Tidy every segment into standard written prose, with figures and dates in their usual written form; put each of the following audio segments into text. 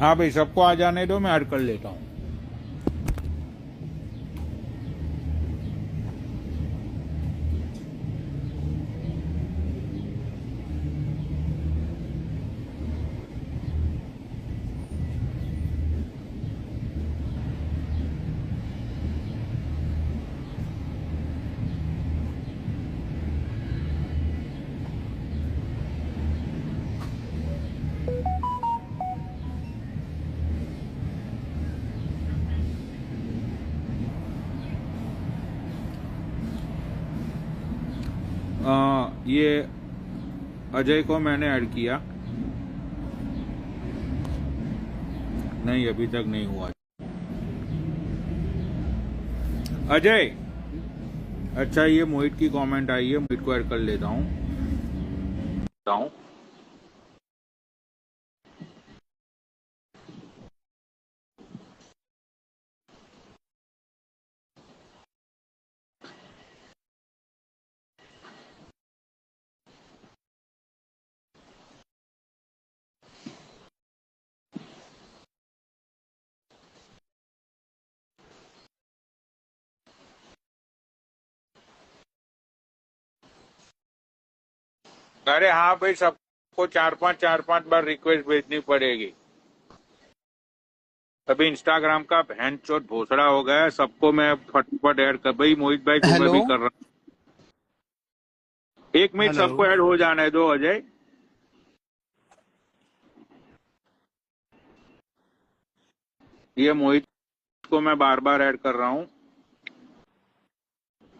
हाँ भाई, सबको आ जाने दो, मैं ऐड कर लेता हूँ। ये अजय को मैंने ऐड किया, नहीं अभी तक नहीं हुआ। अजय, अच्छा ये मोहित की कमेंट आई है, मोहित को ऐड कर लेता हूँ। अरे हाँ भाई, सबको चार पांच बार रिक्वेस्ट भेजनी पड़ेगी। अभी इंस्टाग्राम का बहन चोट भोसड़ा हो गया है, सबको मैं फटफट ऐड कर। भाई मोहित भाई तुम्हें हेलो भी कर रहा हूँ, 1 मिनट, हेलो। सबको ऐड हो जाने दो अजय। ये मोहित को मैं बार बार ऐड कर रहा हूँ।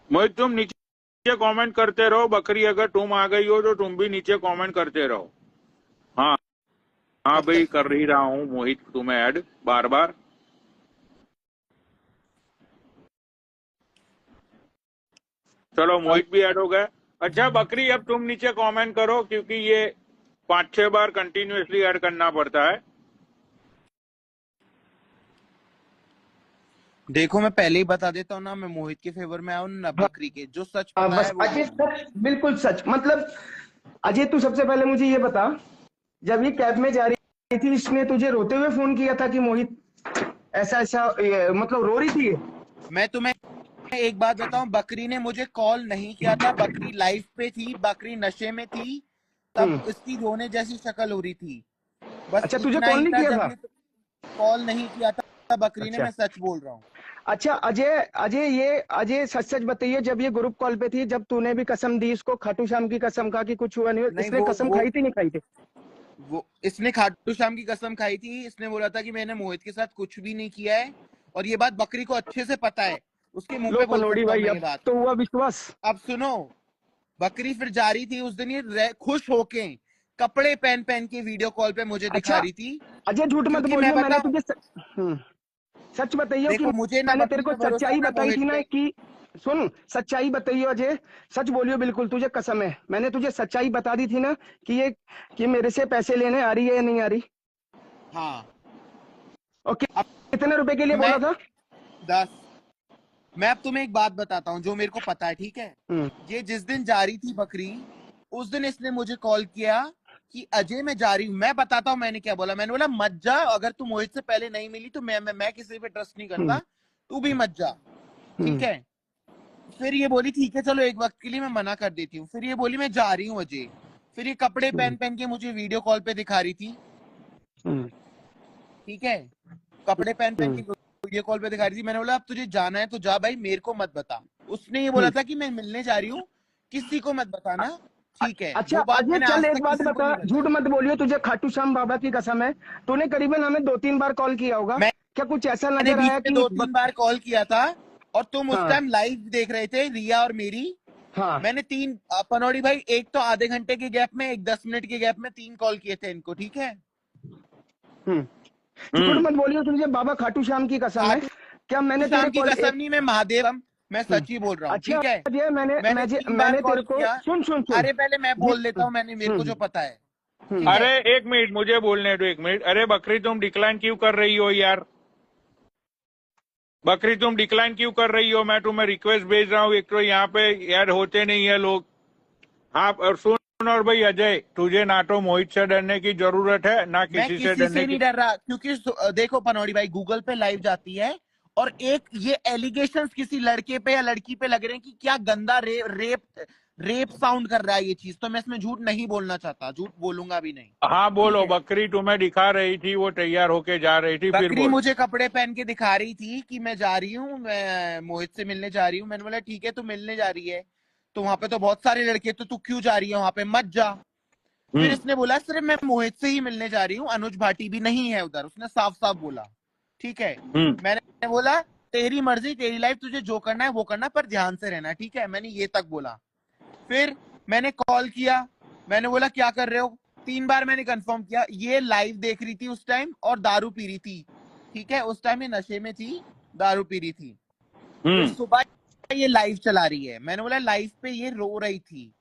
मोहित तुम नीचे कमेंट करते रहो, बकरी अगर तुम आ गई हो तो तुम भी नीचे कमेंट करते रहो। हाँ हाँ कब भाई, तक? कर ही रहा हूँ मोहित, तुम्हें ऐड बार बार। चलो मोहित भी ऐड हो गया। अच्छा बकरी, अब तुम नीचे कमेंट करो, क्योंकि ये 5-6 बार कंटिन्यूअसली ऐड करना पड़ता है। देखो मैं पहले ही बता देता हूँ ना, मैं मोहित के फेवर में आऊँ ना हाँ, बकरी के। जो सच पता बस है वो अजय बोलूंगा। सच, बिल्कुल सच। मतलब अजय तू सबसे पहले मुझे ये बता, जब ये कैब में जा रही थी इसने तुझे रोते हुए फोन किया था कि मोहित ऐसा ऐसा, मतलब रो रही थी ये? मैं तुम्हें एक बात बताऊं, बकरी ने मुझे कॉल नहीं किया था। बकरी लाइफ पे थी, बकरी नशे में थी, तब हम्म। इसकी रोने जैसी शक्ल हो रही थी। बस अच्छा, तुझे इतना कॉल ही नहीं था। किया जब था? ये कॉल नहीं किया था बकरी ने, अच्छा मैं सच बोल रहा हूँ। अच्छा। अजय अजय ये अजय सच सच बताइए, जब ये ग्रुप कॉल पे थी, जब तूने भी कसम दी इसको, खाटू श्याम की कसम खा कि कुछ हुआ नहीं, नहीं, इसने कसम खाई थी नहीं खाई थी? वो इसने खाटू श्याम की कसम खाई थी। इसने बोला था कि मैंने मोहित के साथ कुछ भी नहीं किया है, और ये बात बकरी को अच्छे से पता है। उसके मुंह लो पे बोल पनौड़ी सकता हूँ भाई, मैं ये अब बात। तो हुआ विश्वास। अब सुनो, बकरी फिर जा रही थी उस दिन, ये खुश होके कपड़े पहन पहन के वीडियो कॉल पे मुझे दिखा अच्छा रही थी। अजय, झूठ मत क्योंकि मैं बोलियो, मैंने बताऊं, तुझे सच बताइयो कि देखो मुझे ना मैंने तेरे बकरी को पे भरोसा है सच्चाई ना बताई मोहित थी ना पे। कि, सुन, सच्चाई बताइयो अजय, सच बोलियो बिल्कुल, तुझे कसम है, मैंने तुझे सच्चाई बता दी थी ना कि ये कि मेरे से पैसे लेने आ रही है या नहीं आ रही। हाँ। और अब कितने रुपए के लिए मैं बोला था? 10। मैं अब तुम्हें एक बात बताता हूँ जो मेरे को पता है, ठीक है। हम्म। ये जिस दिन जा रही थी बकरी, उस दिन इसने मुझे कॉल किया कि अजय मैं जा रही हूँ। मैं बताता हूँ मैंने क्या बोला। मैंने बोला मत जा, अगर तू मोहित से पहले नहीं मिली तो मैं किसी पे ट्रस्ट नहीं हम्म। करता, तू भी मत जा, ठीक हम्म। है। फिर ये बोली ठीक है चलो एक वक्त के लिए मैं मना कर देती हूँ। फिर ये बोली मैं जा रही हूँ अजय। फिर ये कपड़े हम्म। पहन पहन के मुझे वीडियो कॉल पे दिखा रही थी, हम्म। ठीक है। कपड़े पहन पहन के हम्म। वीडियो कॉल पे दिखा रही थी। मैंने बोला अब तुझे जाना है तो जा भाई, मेरे को मत बता। उसने ये बोला हम्म। था कि मैं मिलने जा रही हूँ, किसी को मत बताना, ठीक है। अच्छा वो बात अजय, मैंने चल आज एक तक बात किसी को बता, नहीं झूठ बताई। मत बोलियो, तुझे खाटू श्याम बाबा की कसम है, तूने करीबन हमें 2-3 बार कॉल किया होगा। क्या कुछ ऐसा मैंने नजर बीच आया में कि 2-3 बार कॉल किया था, और तुम उस हाँ टाइम लाइव देख रहे थे, रिया और मेरी। हाँ। मैंने तीन पनौड़ी भाई, एक तो आधे घंटे के गैप में, एक 10 मिनट के गैप में 3 कॉल किए थे इनको, ठीक है। हम्म। झूठ हम्म। मत बोलियो, तुझे बाबा खाटू श्याम की कसम है। खाटू क्या मैंने तेरे श्याम की कॉल कसम नहीं, मैं महादेव, मैं हम्म। सच ही बोल रहा हूँ, अच्छा ठीक है। अजय, मैंने 3 बार मैंने तेरे कॉल को, किया। सुन सुन सुन अरे पहले मैं जी। बोल लेता हूँ, मैंने मेरे को हम्म। जो पता है, ठीक हम्म। अरे है। 1 मिनट, मुझे बोलने दो 1 मिनट। अरे बकरी तुम डिक्लाइन क्यों कर रही हो यार? बकरी तुम डिक्लाइन क्यों कर रही हो? मैं तुम्हें रिक्वेस्ट भेज रहा हूँ, एक तो यहाँ पे ऐड होते नहीं है लोग। हाँ और सुन, और भाई अजय, तुझे ना तो मोहित से डरने की जरूरत है ना मैं किसी से किसी डरने से नहीं की। डर रहा, क्योंकि देखो पनौड़ी भाई गूगल पे लाइव जाती है और एक ये एलिगेशंस किसी लड़के पे या लड़की पे लग रहे हैं कि क्या गंदा रेप साउंड कर रहा है ये चीज, तो मैं इसमें झूठ नहीं बोलना चाहता, झूठ बोलूंगा भी नहीं। हाँ बोलो। ठीक है। बकरी तुम्हें दिखा रही थी, वो तैयार होके जा रही थी, फिर बकरी बोल। मुझे कपड़े पहन के दिखा रही थी कि मैं जा रही हूँ, मैं मोहित से मिलने जा रही हूँ। मैंने बोला ठीक है तू मिलने जा रही है तो वहां पे तो बहुत सारे लड़के, तो तू क्यों जा रही है वहां पे, मत जा। फिर इसने बोला सिर्फ मैं मोहित से ही मिलने जा रही हूँ, अनुज भाटी भी नहीं है उधर, उसने साफ साफ बोला। ठीक है। मैंने बोला तेरी मर्जी तेरी लाइफ, तुझे जो करना है वो करना, पर ध्यान से रहना। ठीक है, मैंने ये तक बोला। फिर मैंने कॉल किया, मैंने बोला क्या कर रहे हो, 3 बार मैंने कंफर्म किया। ये लाइव देख रही थी उस टाइम और दारू पी रही थी। ठीक है, उस टाइम ये नशे में थी, दारू पी रही थी। फिर सुबह ये लाइव चला रही है, मैंने बोला लाइव पे ये रो रही थी,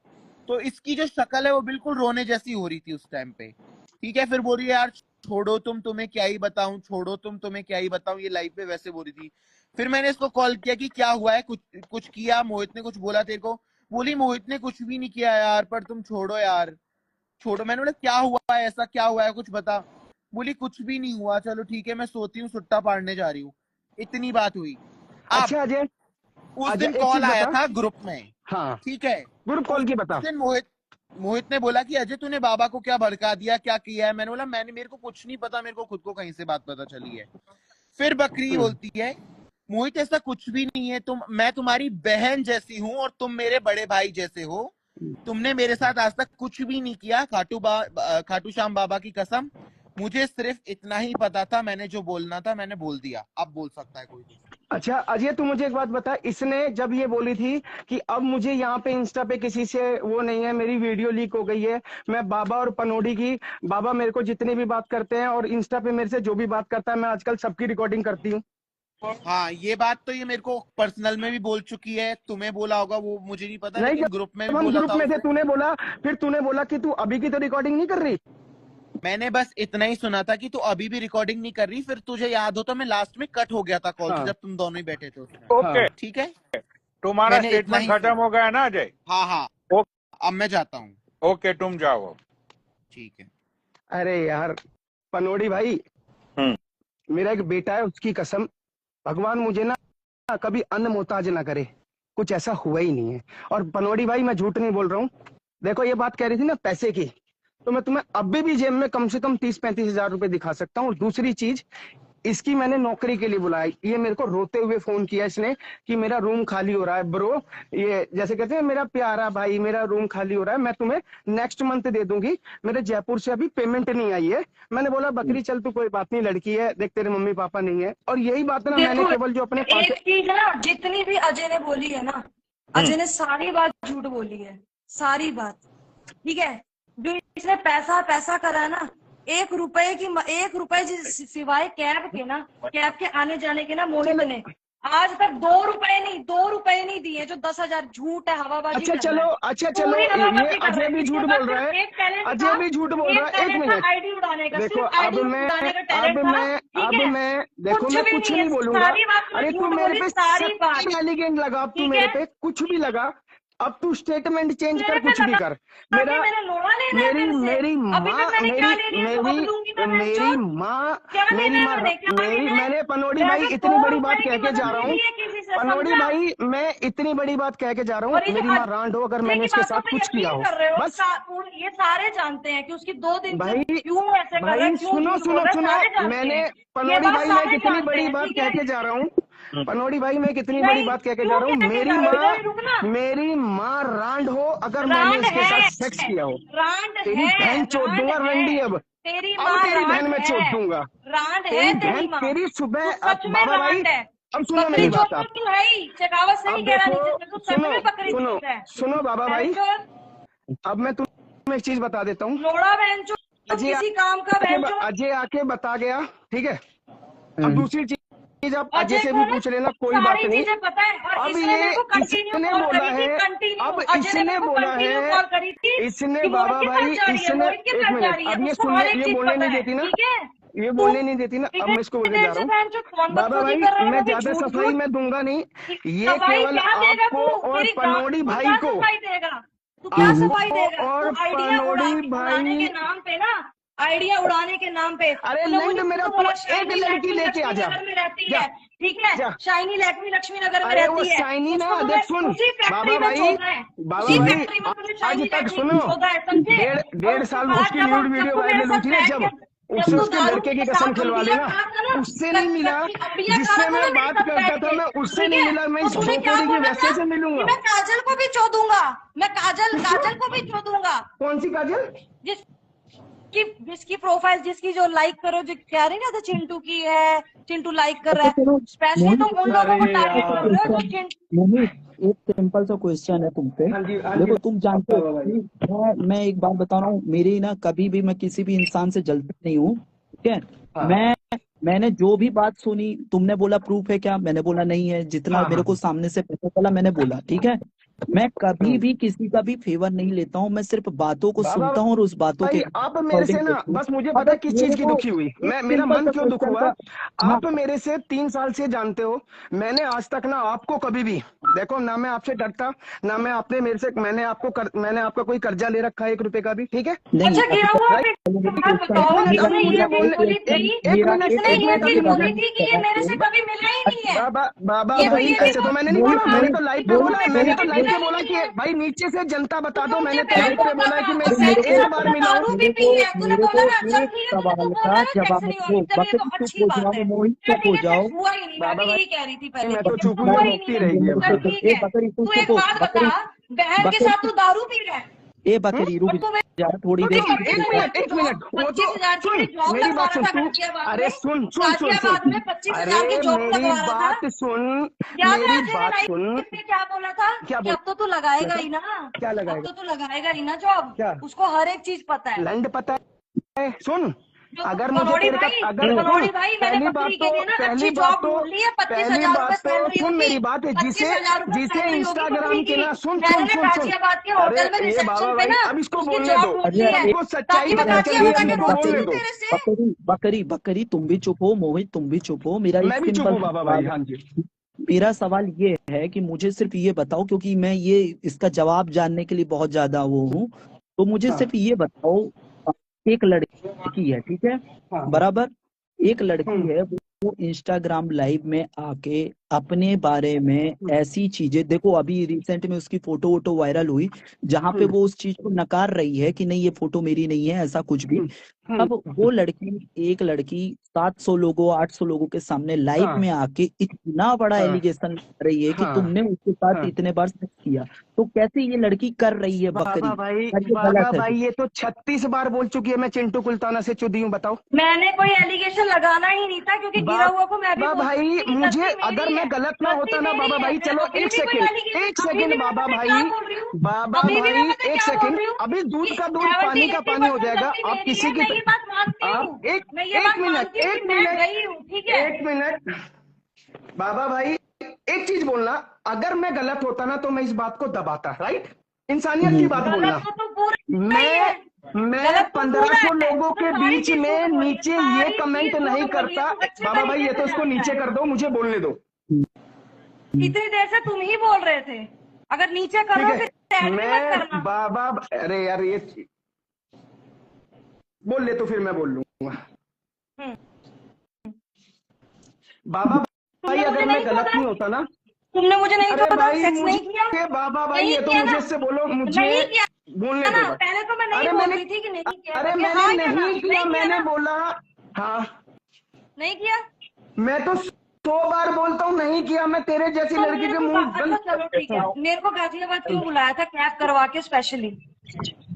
तो इसकी जो शक्ल है वो बिल्कुल रोने जैसी हो रही थी उस टाइम पे। ठीक है, फिर बोल रही है यार छोड़ो तुम्हें क्या ही बताऊं, छोड़ो तुम्हें क्या ही बताऊं, ये लाइव पे वैसे बोल रही थी। फिर मैंने इसको कॉल किया कि क्या हुआ है, कुछ किया, मोहित ने कुछ बोला तेरे को? बोली मोहित ने कुछ भी नहीं किया यार, पर तुम छोड़ो यार, छोड़ो। मैंने बोला क्या हुआ है, ऐसा क्या हुआ है, कुछ बता। बोली कुछ भी नहीं हुआ, चलो ठीक है मैं सोती हूँ, सुट्टा पाड़ने जा रही हूँ। इतनी बात हुई। अच्छा अजय, उस दिन एक कॉल चीज आया बता। था ग्रुप में। हाँ, ठीक है, ग्रुप कॉल की बता। उस दिन मोहित ने बोला कि अजय तूने बाबा को क्या भड़का दिया, क्या किया है? मैंने बोला मेरे को कुछ नहीं पता, मेरे को खुद को कहीं से बात पता चली है। फिर बकरी बोलती है मोहित ऐसा कुछ भी नहीं है, मैं तुम्हारी बहन जैसी हूँ और तुम मेरे बड़े भाई जैसे हो, तुमने मेरे साथ आज तक कुछ भी नहीं किया, खाटू श्याम बाबा की कसम। मुझे सिर्फ इतना ही पता था, मैंने जो बोलना था मैंने बोल दिया, अब बोल सकता है कोई। अच्छा अजय, तू मुझे एक बात बता, इसने जब ये बोली थी कि अब मुझे यहाँ पे इंस्टा पे किसी से वो नहीं है, मेरी वीडियो लीक हो गई है, मैं बाबा और पनौड़ी की, बाबा मेरे को जितनी भी बात करते हैं और इंस्टा पे मेरे से जो भी बात करता है, मैं आजकल सबकी रिकॉर्डिंग करती हूँ। हाँ ये बात तो ये मेरे को पर्सनल में भी बोल चुकी है, तुम्हें बोला होगा वो मुझे नहीं पता, नहीं, लेकिन ग्रुप में भी जब हम बोला ग्रुप था में थे उसने। तूने बोला, फिर तूने बोला कि तू अभी की तो रिकॉर्डिंग नहीं कर रही। मैंने बस इतना ही सुना था कि तू अभी भी रिकॉर्डिंग नहीं कर रही। फिर तुझे याद हो तो मैं लास्ट में कट हो गया था कॉल से, हाँ। जब तुम दोनों ही बैठे थे उसमें। ओके, ठीक है, तुम्हारा मैंने इतना स्टेटमेंट ही खत्म हो गया ना अजय? हाँ अब मैं जाता हूँ। ओके, तुम जाओ। ठीक है। अरे यार पनौड़ी भाई, मेरा एक बेटा है, उसकी कसम भगवान मुझे ना कभी अन्न मोहताज ना करे, कुछ ऐसा हुआ ही नहीं है। और पनौड़ी भाई मैं झूठ नहीं बोल रहा हूँ। देखो ये बात कह रही थी ना पैसे की, तो मैं तुम्हें अभी भी जेब में कम से कम 30-35 हजार रुपए दिखा सकता हूँ। और दूसरी चीज, इसकी मैंने नौकरी के लिए बुलाया, ये मेरे को रोते हुए फोन किया इसने कि मेरा रूम खाली हो रहा है ब्रो, ये जैसे कहते हैं मेरा प्यारा भाई मेरा रूम खाली हो रहा है, मैं तुम्हें नेक्स्ट मंथ दे दूंगी, मेरे जयपुर से अभी पेमेंट नहीं आई है। मैंने बोला बकरी चल तू कोई बात नहीं, लड़की है, देख तेरे मम्मी पापा नहीं है। और यही बात ना मैंने केवल जो अपने एक चीज ना, जितनी भी अजय ने बोली है ना, अजय ने सारी बात झूठ बोली है, सारी बात। ठीक है, जो इसने पैसा पैसा करा है ना, 1 रुपए सिवाय कैब के ना, कैब के आने जाने के ना, मोहित ने आज तक 2 रुपए नहीं दिए, जो 10,000 झूठ है, हवाबाजी। अच्छा चलो ये अजय भी झूठ बोल रहा है, अजय भी झूठ बोल रहा है। 1 मिनट आईडी उड़ाने का, देखो, अब मैं देखो मैं कुछ नहीं बोलूंगा। अरे तू मेरे पे सारी एलिगेंट लगा, तू मेरे पे कुछ भी लगा, अब तू स्टेटमेंट चेंज कर, कुछ भी कर। मेरी मैंने पनौड़ी भाई इतनी बड़ी बात कह के जा रहा हूँ, पनौड़ी भाई मैं इतनी बड़ी बात कह के जा रहा हूँ, मेरी माँ रांड हो अगर मैंने इसके साथ कुछ किया हो, बस ये सारे जानते हैं कि उसकी 2 दिन भाई क्यों ऐसे कर रहा है, भाई सुनो, मैंने पनौड़ी भाई मैं कितनी बड़ी बात कह के जा रहा हूँ, पनौड़ी भाई मैं कितनी बड़ी बात कह के जा रहा हूँ, मेरी माँ रांड हो अगर मैंने इसके साथ सेक्स किया हो, तेरी बहन चोट दूंगा रंडी, अब तेरी बहन में चोट दूंगा, तेरी बहन, तेरी सुबह। बाबा भाई अब सुनो मेरी बात, आप सुनो बाबा भाई, अब मैं तुम्हें एक चीज बता देता हूँ। अजय आके बता गया, ठीक है। अब दूसरी चीज आप अजय से भी पूछ लेना, कोई बात नहीं। अब ये इसने बोला है, अब इसने बोला है, इसने बाबा भाई इसने, 1 मिनट, अब ये सुनने, ये बोलने नहीं देती ना, ये बोलने नहीं देती ना, अब मैं इसको बोलने जा रहा हूँ। बाबा भाई मैं ज्यादा सफाई मैं दूंगा नहीं, ये केवल आपको और पनौड़ी भाई को, तू क्या आपको सफाई देगा? और तू आइडिया पनोड़ी उड़ाने के भाई, नाम पे ना, आइडिया उड़ाने के नाम पे अरे तूने लिंक मुझे मेरा तो बोला एक शाइनी लड़की लेके आ जा, लक्ष्मी नगर में रहती जा है, ठीक है, जा। शाइनी लक्ष्मी नगर में अरे वो रहती है, शाइनी ना, उसको तुम्हें देख सुन उसी बाबा फैक्ट्री में भाई, छोड़ना है, बाबा उसी भाई, फैक्ट्री में तुम्हें आज शाइनी तक लक्ष्मी सुनो, को छोड़ा है, समझे? डेढ़ और साल उसके उसकी बाद न्यूड जब वीडियो तू मेरे वायरल हुई साथ थी ना, बैठ जब के उससे तू उसके दारू लड़के की के कसम साथ खिलवा अंबिया लेना, खा था ना, उससे नहीं मिला, अंबिया खा जिससे रहा था मैं ना मेरे बात साथ करता बैठ था, के, मैं उससे ठीक नहीं है? मिला, मैं और इस तूने क्या भोकोड़ी की बोला वैसे था से कि मिलूंगा। मैं काजल को भी चो दूंगा, मैं काजल को भी चो दूंगा, कौन सी काजल? जिसकी प्रोफाइल, जिसकी जो लाइक करो, जो कह रही ना तो चिंटू की है, चिंटू लाइक कर रहा अच्छा है, चलो स्पेशली मोहित, तुम उन लोगों को अरे टारगेट कर रहे हो जो क्वेश्चन मोहित, एक सिंपल सा क्वेश्चन है तुमसे। हाँ जी देखो तुम जानते हो बाबा भाई। कि मैं एक बात बता रहा हूँ, मेरी ना कभी भी मैं किसी भी इंसान से जलता नहीं हूँ, ठीक है? हाँ मैंने जो भी बात सुनी, तुमने बोला प्रूफ है क्या, मैंने बोला नहीं है, जितना हाँ मेरे को सामने से पता चला मैंने बोला, ठीक है? मैं कभी हम्म। भी किसी का भी फेवर नहीं लेता हूँ, मैं सिर्फ बातों को बाबा सुनता हूँ और उस बातों के भाई, आप मेरे से अकॉर्डिंग ना, देखता हूँ। बस मुझे अब पता है बस किस चीज मेरे की को दुखी हुई, एक मैं, मेरा सिंपल मन सा क्यों दुख क्वेश्चन हुआ। का, हाँ आप मेरे से 3 साल से जानते हो, मैंने आज तक ना आपको कभी भी, देखो ना मैं आपसे डरता, ना मैं आपने मेरे से, मैंने आपका कोई कर्जा ले रखा है 1 रुपए का भी, ठीक है? नहीं अच्छा गिरा हुआ राइट, पे मेरी बात क्वेश्चन, बताओ, एक इसने ये मुझे चीज बोलने, बोली थी, मेरा इसने एक ये मिनट चीज अभी बोली मुझे, थी कि ये मेरे से कभी मिला ही नहीं है, बाबा ये तो भाई, ये भी ऐसे तो बोल, मैंने नहीं मोहित बोला, मैंने मोहित तो लाइव पे मोहित बोला, मेरे मैंने से तो मोहित कभी लाइव मिला पे ही बोला नहीं कि है, भाई नीचे से जनता बता दो, तूने मैंने मुझे तो लाइव पहले पे बोला है कि मैं अरे इससे मेरे को एक बार मिला हूँ। दारू भी पी है, तूने मेरे बोला को ना, चल एक ठीक है, तूने सवाल तू बोल का रहा है ना जवाब टैक्स नहीं दो, होगी, चल ये तो बकरी चुप अच्छी हो बात जाओ, है, मोहित चल चुप ठीक हो है, जाओ। टैक्स हुआ ही नहीं, मैं बाबा भी भाई, यही कह रही थी पहले मैं भी, तो चुप टैक्स हूँ, हुआ ये ही नहीं भुगती ना, रहेगी अब। चल ठीक ए है। बकरी तू तू चुप एक हो, बात बकरी बता, बहन के बकरी साथ तू दारू पी रहा है, ए बकरी रुक और तू जा, थोड़ी तो देर तुम चुप मेरे हो को जा। यार एक मिनट, वो तो 25,000 की सुन, मेरी जॉब मेरी लगवा बात रहा सुन था तू, गाजियाबाद अरे में, गाजियाबाद में 25,000 की अरे जॉब मेरी लगवा रहा था, बात सुन, याद है मेरी अजय ने बात लाइफ सुन, में क्या बोला था क्या कि बोल अब तो तू लगाएगा लगा ही ना, क्या अब लगाएगा, तो तू लगाएगा ही ना जॉब, क्या उसको हर एक चीज पता है। लैंड पता है, सुन, जो अगर मुझे बनोड़ी तेरे का, भाई, अगर सुन, बनोड़ी भाई, मैंने बकरी के लिए ना अच्छी जॉब ढूंढ ली है, पहली 25,000 बात रुपए तो सैलरी सुन, होगी, मेरी बात है, जिसे 25,000 रुपए जिसे सैलरी होगी बकरी इंस्टाग्राम के की। ना, सुन मैंने सुन ना सुन सुन, गाजियाबाद के अरे होटल में ये बाबा रिसेप्शन पे भाई, ना अब इसको उसकी बोलने जॉब दो, ढूंढ ली अरे है, इसको सच्चाई ताकि मैं पता चल रही है, गाजियाबाद मेरे आके को बात बोलने करूं दो। तेरे से। बकरी तुम भी चुप हो, मोहित तुम भी चुप हो। मेरा एक मैं भी चुप सिंपल हूँ बाबा भाई, सवाल हाँ जी। है, मेरा सवाल ये है कि मुझे सिर्फ ये बताओ, क्योंकि मैं ये इसका जवाब जानने के लिए बहुत ज्यादा वो हूँ, तो मुझे हाँ सिर्फ ये बताओ, एक लड़की है, ठीक है, हाँ बराबर, एक लड़की हम्म है, वो इंस्टाग्राम लाइव में आके अपने बारे में हम्म ऐसी चीजें, देखो अभी रिसेंट में उसकी फोटो वोटो वायरल हुई, जहां पे हम्म वो उस चीज को नकार रही है कि नहीं ये फोटो मेरी नहीं है, ऐसा कुछ भी। हम्म हम्म, अब वो लड़की, एक लड़की 700 लोगों 800 लोगों के सामने लाइव हाँ में आके इतना बड़ा हाँ एलिगेशन कर रही है कि हाँ तुमने उसके साथ हाँ। इतने बार सेक्स किया, तो कैसे ये लड़की कर रही है बकरी, अगर ये बाबा गलत है भाई, ये तो 36 बार बोल चुकी है मैं चिंटू कुलताना से चुदी हूँ, बताओ। मैंने कोई एलिगेशन लगाना ही नहीं था, क्योंकि गिरा हुआ को मैं भी बाबा बोलती भाई, थी कि मुझे गलती अगर मेरी मैं है, गलत ना गलती होता ना मेरी बाबा है, भाई, मैं चलो अभी एक भी कोई सेकंड, एलिगेशन, एक अभी सेकंड भी मैं बाबा पता है भाई, क्या बोल रही हूँ, बाबा अभी भी मैं भाई पता है एक क्या बोल सेकंड, रही हूँ अभी दूध कि का दूध पानी का पानी हो 70-80% जाएगा, गलती आप मेरी किसी है, की, मैं ये बात मानती हूँ, आप एक मैं ये एक बात मिनट, मानती हूँ कि एक मैं मिनट, गई हूँ, ठीक है। एक मिनट बाबा भाई, एक चीज बोलना, अगर मैं गलत होता ना तो मैं इस बात को दबाता, राइट, इंसानियत की बात बोलना। गलत तो पूरा ही है, मैं गलत तो पूरा 1500 है, लोगों तो के सारी बीच चीज झूठ में बोली है, नीचे ये सारी कमेंट चीज नहीं झूठ बोली है, करता। तू अच्छे बाबा भाई, तरीके ये से तो इसको जानता नीचे है। कर दो, मुझे बोलने दो, इतनी देर से तुम ही बोल रहे थे, अगर नीचे ठीक करो फिर है? ऐड भी मत करना। बाबा, अरे यार ये बोल ले तो फिर मैं बोल लूंगा। बाबा भाई, तुमने मुझे अगर नहीं मैं गलत बोला, नहीं होता ना, तुमने मुझे नहीं अरे बोला, भाई सेक्स नहीं किया, मुझे, बाबा भाई नहीं ये तो किया मुझे ना, इससे बोलो, मुझे नहीं किया बोलने ना, दो बस। पहले तो मैं नहीं अरे बोल मैंने, रही थी कि नहीं किया, अरे कि मैंने हाँ या ना, नहीं किया, नहीं मैंने ना, बोला हाँ, नहीं किया, मैं तो 100 बार बोलता हूँ नहीं किया, मैं तेरे जैसी तो लड़की मेरे के को मुंह अच्छा बंद चलो ठीक है, मेरे को गाजियाबाद क्यों बुलाया था कैब करवा के स्पेशली?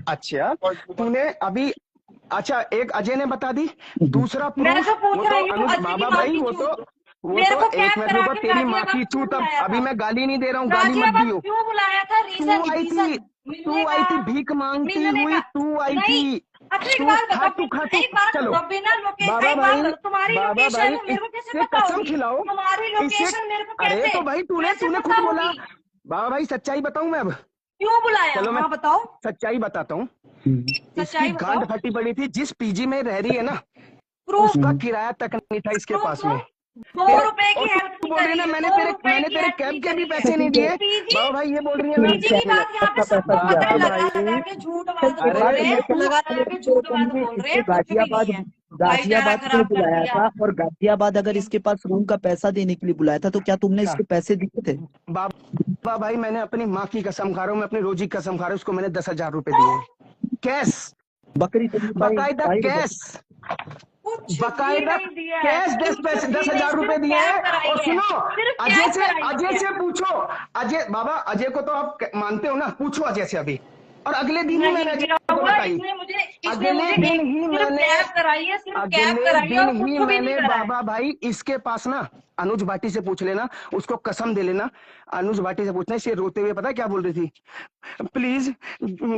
अच्छा, तूने अभी, अच्छा एक अजय ने बता दी, दूसरा मैं प्रूफ, तो पूछ वो तो रही हूँ, अजय की बाबा माँ भाई की वो चूत, तो मेरे को एक कैब मिनट करा रुको, के तेरी माँ गाजियाबाद की क्यों चूत, अब बुलाया अभी था? मैं गाली नहीं दे रहा हूँ, गाली मत गाजियाबाद दियो। क्यों बुलाया था? रीजन, रीजन मिलने तू का, आई थी भीख मांगती मिलने हुई, का तू आई नहीं। थी, अच्छा एक तू बात खाटू बताओ, खाटू, एक बात चलो बताओ, बिना लोकेशन, बाबा एक बात भाई, बताओ, तुम्हारी बाबा भाई लोकेशन मेरे को कैसे इससे पता कसम होगी? खिलाओ, तुम्हारी इससे, लोकेशन मेरे को अरे कैसे, तो भाई तूने कैसे तूने पता खुद बोला, होगी? बाबा भाई सच्चाई बताऊं मैं अब, क्यों बुलाया? चलो मैं हाँ बताओ, सच्चाई बताता हूँ। इसकी सच्चाई गांड बताओ, फटी पड़ी थी, जिस पीजी में रह रही है ना, प्रूफ, उसका किराया तक नहीं था इसके प्रूफ पास दो, में, ₹2 की हेल्प तू बोल रही है ना मैंने तेरे कैब के भी पैसे नहीं दिए। बाबा भाई ये बोल रही है ना। पीजी की बात यहाँ पे सबको पता है, लगा के झूठ बात बोल रहे हैं, लगा के झूठ बात बोल रहे हैं, कुछ भी नहीं है। गाजियाबाद भाईचारा क्यों खराब कर बुलाया दिया। था? और गाजियाबाद अगर इसके पास रूम का पैसा देने के लिए बुलाया था तो क्या तुमने इसको पैसे दिए थे? बाबा भाई मैंने अपनी माँ की कसम खा रहा हूँ, मैं अपनी रोजी की कसम खा रहा हूँ, उसको मैंने 10,000 रुपए दिए कैश, बकरी तो बकायदा कैश, कुछ बकायदा भी नहीं दिया है, कैश कुछ भी 10,000 नहीं, रुपए सिर्फ दिए कैब हैं। कराई और है, सुनो सिर्फ अजय कैब से कराई है। पूछो, अजय बाबा अजय को तो आप मानते हो ना, पूछो अजय से अभी। और अगले दिन ही मैंने अजय को बताई, इसने मुझे अगले दिन ही सिर्फ मैंने कैब कराई है, सिर्फ कैब अगले कराई है और दिन कुछ ही भी नहीं मैंने करा है। बाबा भाई इसके पास ना अनुज भाटी से पूछ लेना, उसको कसम दे लेना, अनुज भाटी से पूछना। इसे रोते हुए पता है क्या बोल रही थी? प्लीज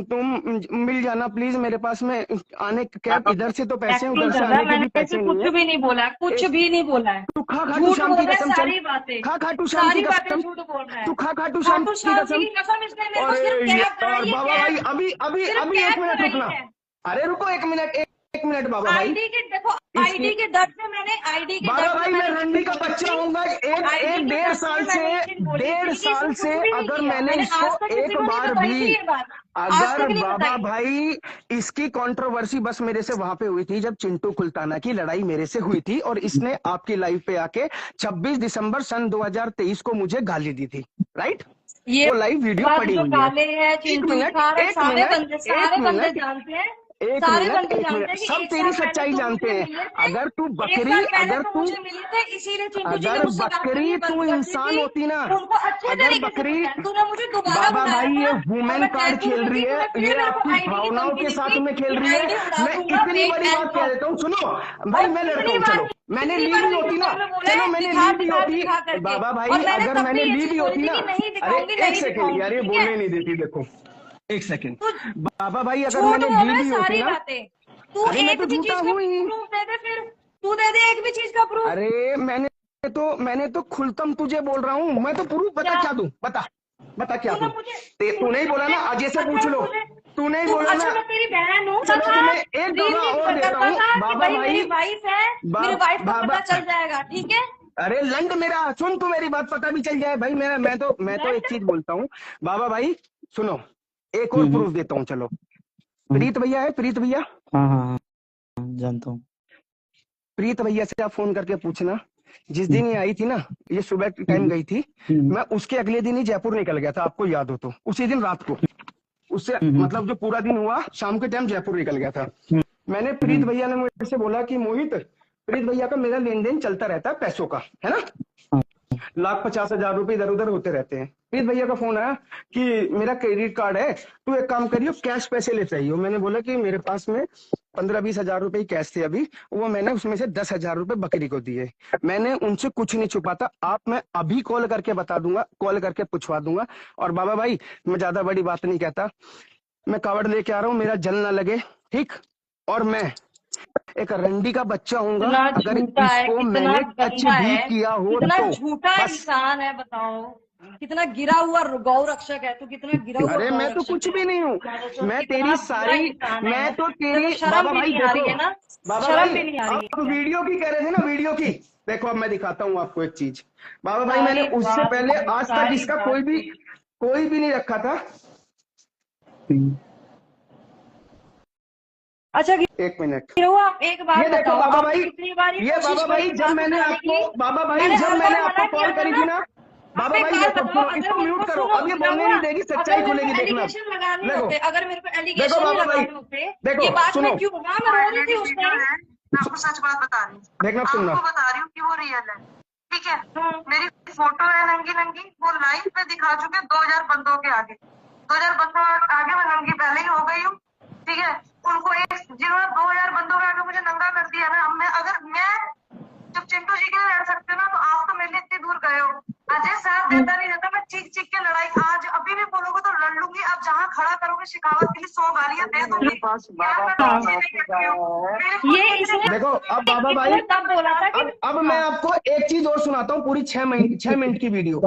तुम मिल जाना प्लीज, मेरे पास में आने कैब इधर से तो पैसे हैं, उधर से आने के भी पैसे नहीं कुछ है। भी नहीं बोला है, कुछ भी नहीं बोला है। तू खा खाटू झूठ श्याम बोल की रहा है, कसम चल, सारी बातें, खा खाटू श्याम की सारी बातें कसम, झूठ बोल रहा है। तू खा खाटू श्याम खाटू की श्याम कसम। जी की कसम, इसने मेरे को अरे सिर्फ कैब कराई यार है, बाबा भाई कैब। अभी सिर्फ अभी कैब एक मिनट कराई रुकना, है। अरे रुको एक मिनट बाबा भाई। आईडी के देखो, आईडी के दर्द में मैंने आईडी के बाबा दर्द भाई में मैं मैंने रंडी का बच्चा हूँगा, एक डेढ़ साल से अगर मैंने इसको एक बार भी, अगर बाबा भाई इसकी कंट्रोवर्सी बस मेरे से वहां पे हुई थी जब चिंटू कुलताना की लड़ाई मेरे से हुई थी और इसने आपकी लाइव पे आके 26 दिसंबर सन 2023 को मुझे गाली दी थी, राइट? ये वो लाइव वीडियो पड़ी जो हुई काले है। हैं चिंटू, सारे बंदे जानते हैं, एक सारे बंदे मिनट जानते हैं कि सब एक तेरी साल पहले सच्चाई तो जानते मुझे हैं। मिले थे, अगर तू एक बकरी, साल पहले अगर तो तू, मुझे मिले थे, इसीलिए चिंटू जी ने अगर मुझसे बात बकरी करनी बंद तू कर दी इंसान थी। होती ना, उनको अच्छे अगर तरीके से बकरी, पता है। तूने मुझे दोबारा बाबा बुलाया भाई था, ये और वुमेन मैं कार्ड जयपुर खेल में रही थी, है, तूने ये फिर मेरे को आपकी आईडी की भावनाओं धमकी के दी साथ थी में खेल कि रही है। आईडी उड़ा मैं दूंगा, इतनी वेट बड़ी एंड बात कह वॉच। देता हूँ, सुनो भाई और मैं लड़का कितनी हूँ, बार, चलो मैंने कितनी ली बार भी होती ना, वीडियो में बोला चलो है, मैंने दिखा ली भी दिखा होती दिखा करके। बाबा भाई, और मैंने अगर तब मैंने भी ये ली चीज भी बोली होती थी ना, कि नहीं अरे दिखाऊंगी, एक नहीं सेकंड यार, दिखाऊंगी, ये ठीक बोलने है? नहीं देती, देखो एक सेकंड तू बाबा भाई, अगर झूठ मैंने बोल ली रहा है भी होती सारी ना, बातें। तू अरे मैं एक तो भी झूठा चीज का हूँ ही। प्रूफ दे दे, फिर तू दे दे एक भी चीज का प्रूफ। अरे मैंने तो खुलतम तुझे बोल रहा हूँ, मैं तो प्रूफ बता क्या? क्या दूं, बता क्या तूने दूं? मुझे तूने ही बोला ना, अजय से पूछ लो, तूने ही बोला अच्छा ना। मैं तेरी बहन हूँ, चलो था तुम्हें एक रील दफा भी और देता करता हूँ था कि बाबा भाई मेरी भाई, वाइफ है, मेरी वाइफ को बाबा, पता चल जाएगा, ठीक है? अरे लंड मेरा सुन, तू मेरी बात पता भी चल जाए भाई, मैं तो एक चीज बोलता हूँ बाबा भाई, सुनो एक और प्रूफ देता हूँ, चलो प्रीत भैया है, प्रीत भैया, हाँ जानता हूँ। प्रीत भैया से आप फोन करके पूछना, जिस दिन ये आई थी ना, ये सुबह के टाइम गई थी, मैं उसके अगले दिन ही जयपुर निकल गया था, आपको याद हो तो, उसी दिन रात को, उससे मतलब जो पूरा दिन हुआ शाम के टाइम जयपुर निकल गया था। मैंने प्रीत भैया ने मुझे से बोला कि मोहित, प्रीत भैया का मेरा लेन देन चलता रहता है पैसों का, है ना, 1,50,000 रुपए इधर उधर होते रहते हैं। प्रीत भैया का फोन आया कि मेरा क्रेडिट कार्ड है, तू एक काम करियो कैश पैसे ले चाहिए। मैंने बोला कि मेरे पास में 15-20 हजार रुपए ही कैश थे अभी, वो मैंने उसमें से 10,000 रुपए बकरी को दिए। मैंने उनसे कुछ नहीं छुपाता, मैं अभी कॉल करके बता दूंगा, कॉल करके पूछवा दूंगा। और बाबा भाई मैं ज्यादा बड़ी बात नहीं कहता, मैं कावड़ लेके आ रहा हूँ, मेरा जल ना लगे, ठीक? और मैं एक रंडी का बच्चा हूँगा, अगर इसको मैंने टच भी किया हो कितना तो झूठा बस। इंसान है, बताओ कितना गिरा हुआ गौ रक्षक है तू, कितना गिरा हुआ अरे गौ मैं तो रक्षक कुछ है। भी नहीं हूँ, मैं कितना तेरी बुरा सारी, इंसान है। मैं तो तेरे तेरी, को शर्म बाबा भी भाई नहीं आ रही देखो, है ना, बाबा शर्म भाई भी नहीं आ रही आप है। वीडियो की कह रहे थे ना, वीडियो की देखो, अब मैं दिखाता हूँ आपको एक चीज। बाबा भाई मैंने सारी उससे बात, पहले आज तक सारी इसका बात। कोई भी नहीं रखा था। अच्छा एक मिनट, आप एक बात ये देखो बताओ, बाबा आपने भाई, कितनी बार ये बाबा भाई जब मैंने आपको, बाबा भाई मैंने जब हर मैंने बार आपको मना कॉल किया था करी ना। थी ना, बाबा एक भाई बात देखो बताओ, सुनो, अगर इसको मेरे म्यूट को करो, सुनो, अब ये सुना बोलने हुआ, नहीं देगी, अगर सच्चाई मेरे को खुलेगी, देखना। एलिगेशन लगाने देखो होते, अगर मेरे को देखो एलिगेशन बाबा भाई, लगाने होते, देखो ये बात सुनो, मैं क्यों, हाँ मैं रो रही थी उस टाइम। मैं आपको सच बात बता रही हूँ, देखना सुनना, आपको बता रही हूँ कि वो रियल है, ठीक है? मेरी फोटो है नंगी नंगी, वो लाइव पे दिखा चुके 2000 बंदों के आगे, 2000 बंदों आगे मैं नंगी पहले ही हो गई हूँ, ठीक है? उनको जिन्होंने 2000 बंदों के आगे मुझे नंगा कर दिया ना, मैं जब चिंटू जी के लिए लड़ सकते हो ना, तो आप तो मेरे लिए इतनी दूर गए हो। अजय साहब देता नहीं देता, मैं चीख चीख के लड़ाई आज अभी भी बोलोगे तो लड़ लूंगी। आप जहाँ खड़ा करोगे शिकावत के लिए 100 गालियां दे दूंगी। ये इसने देखो अब बाबा भाई, इसने तब बोला था कि अब मैं आपको एक चीज और सुनाता हूँ, पूरी 6 मिनट की वीडियो।